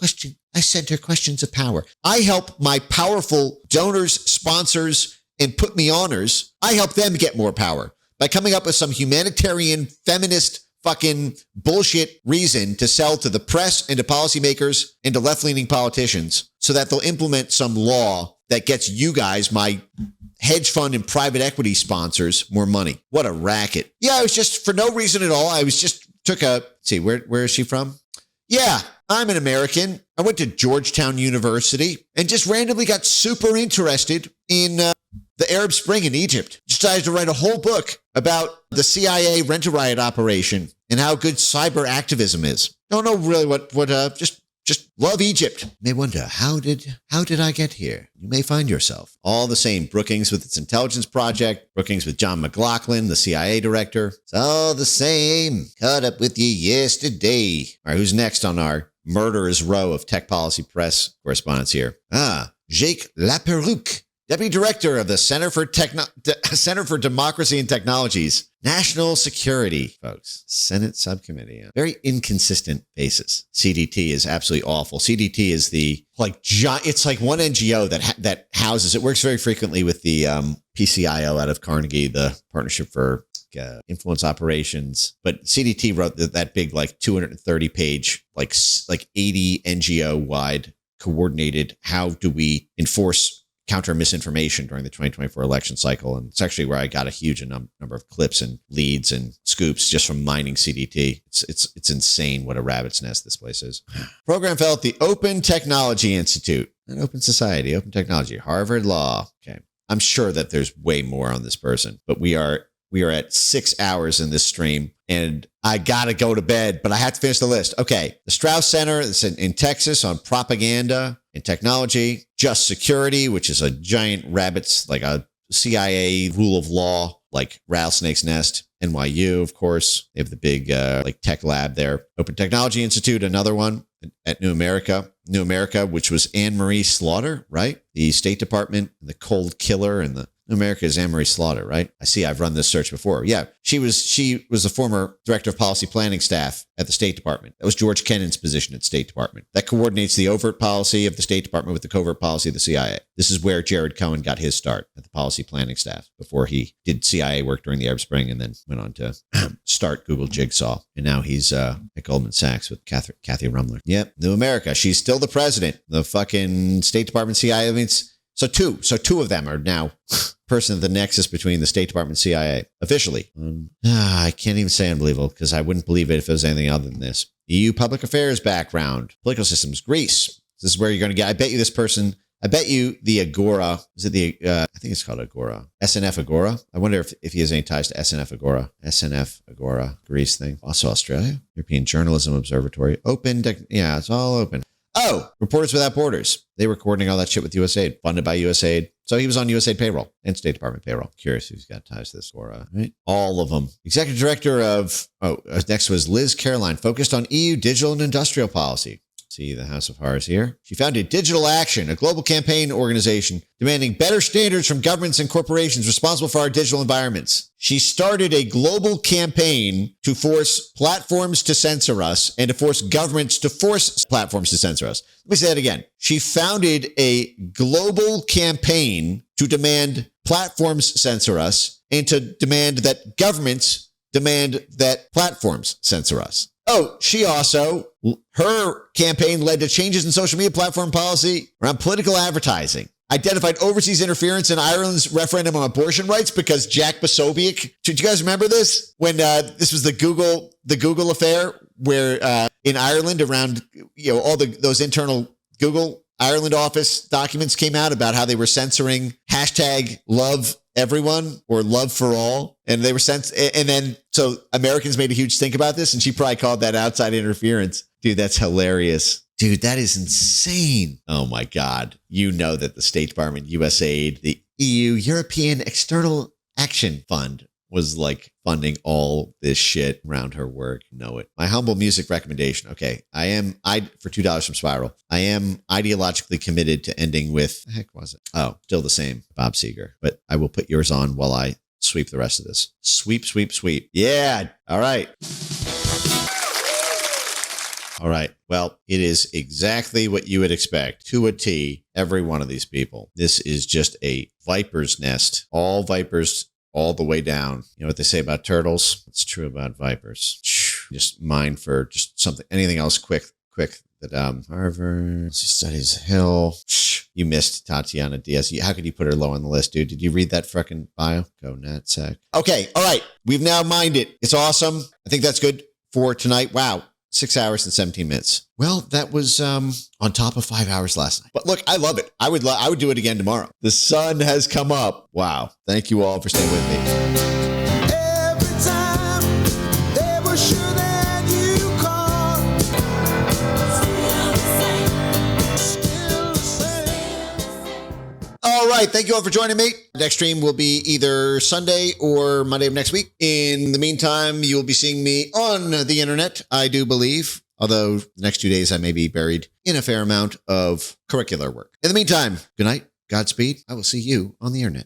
I center questions of power. I help my powerful donors, sponsors, and put me honors. I help them get more power by coming up with some humanitarian, feminist, fucking bullshit reason to sell to the press and to policymakers and to left-leaning politicians so that they'll implement some law that gets you guys, my hedge fund and private equity sponsors, more money. What a racket. Yeah, I was just, for no reason at all, where is she from? Yeah, I'm an American. I went to Georgetown University and just randomly got super interested in the Arab Spring in Egypt. Decided to write a whole book about the CIA rent-a-riot operation and how good cyber activism is. Don't know really just love Egypt. May wonder, how did I get here? You may find yourself. All the same, Brookings with its intelligence project, Brookings with John McLaughlin, the CIA director. It's all the same. Caught up with you yesterday. All right, who's next on our murderer's row of Tech Policy Press correspondence here? Jacques Laperouque, Deputy Director of the Center for Democracy and Technologies. National Security, folks. Senate Subcommittee. Very inconsistent basis. CDT is absolutely awful. CDT is it's like one NGO that houses, it works very frequently with the PCIO out of Carnegie, the Partnership for Influence Operations. But CDT wrote that big, 230 page, 80 NGO wide coordinated, how do we enforce counter misinformation during the 2024 election cycle. And it's actually where I got a huge number of clips and leads and scoops just from mining CDT. It's insane what a rabbit's nest this place is. Program fell at the Open Technology Institute, an open society, open technology, Harvard Law. Okay. I'm sure that there's way more on this person, but we are at 6 hours in this stream and I got to go to bed, but I have to finish the list. Okay. The Strauss Center is in Texas on propaganda and technology. Just Security, which is a giant rabbit's, like a CIA rule of law, like rattlesnake's nest. NYU, of course. They have the big tech lab there. Open Technology Institute, another one at New America. New America, which was Anne Marie Slaughter, right? The State Department, and the cold killer, and the New America is Anne Marie Slaughter, right? I see. I've run this search before. Yeah, she was the former director of policy planning staff at the State Department. That was George Kennan's position at State Department. That coordinates the overt policy of the State Department with the covert policy of the CIA. This is where Jared Cohen got his start, at the policy planning staff, before he did CIA work during the Arab Spring and then went on to start Google Jigsaw. And now he's at Goldman Sachs with Kathy Rumler. Yep, New America. She's still the president. The fucking State Department CIA. I mean, so two of them are now person of the nexus between the State Department and CIA officially. I can't even say unbelievable because I wouldn't believe it if it was anything other than this. EU public affairs background, political systems, Greece. This is where you're going to get. I bet you the Agora. Is it the? I think it's called Agora. SNF Agora. I wonder if he has any ties to SNF Agora. SNF Agora, Greece thing. Also Australia, European Journalism Observatory. Open. Yeah, it's all open. Oh, Reporters Without Borders. They were coordinating all that shit with USAID, funded by USAID. So he was on USAID payroll and State Department payroll. Curious who's got ties to this Agora, right? All of them. Executive Director of, next was Liz Caroline, focused on EU digital and industrial policy. See the House of Horrors here. She founded Digital Action, a global campaign organization demanding better standards from governments and corporations responsible for our digital environments. She started a global campaign to force platforms to censor us and to force governments to force platforms to censor us. Let me say that again. She founded a global campaign to demand platforms censor us and to demand that governments demand that platforms censor us. Oh, her campaign led to changes in social media platform policy around political advertising, identified overseas interference in Ireland's referendum on abortion rights because Jack Posobiec, do you guys remember this? When this was the Google affair where in Ireland around, all those internal Google Ireland office documents came out about how they were censoring hashtag love everyone or love for all. And they were and then so Americans made a huge stink about this and she probably called that outside interference. Dude, that's hilarious. Dude, that is insane. Oh my God. You know that the State Department, USAID, the EU, European External Action Fund was funding all this shit around her work. Know it. My humble music recommendation. Okay. For $2 from Spiral. I am ideologically committed to ending with, the heck was it? Oh, still the same. Bob Seger. But I will put yours on while I sweep the rest of this. Sweep, sweep, sweep. Yeah. All right. All right. Well, it is exactly what you would expect to a T, every one of these people. This is just a viper's nest. All vipers all the way down. You know what they say about turtles? It's true about vipers. Just mine for just something, anything else quick that Harvard Studies Hill. You missed Tatiana Diaz. How could you put her low on the list, dude? Did you read that fucking bio? Go NatSec. Okay. All right. We've now mined it. It's awesome. I think that's good for tonight. Wow. 6 hours and 17 minutes. Well, that was on top of 5 hours last night. But look, I love it. I would do it again tomorrow. The sun has come up. Wow. Thank you all for staying with me. Every time they were sure that you called. Still the same. All right. Thank you all for joining me. Next stream will be either Sunday or Monday of next week. In the meantime, you will be seeing me on the internet, I do believe. Although the next 2 days I may be buried in a fair amount of curricular work. In the meantime, good night, Godspeed. I will see you on the internet.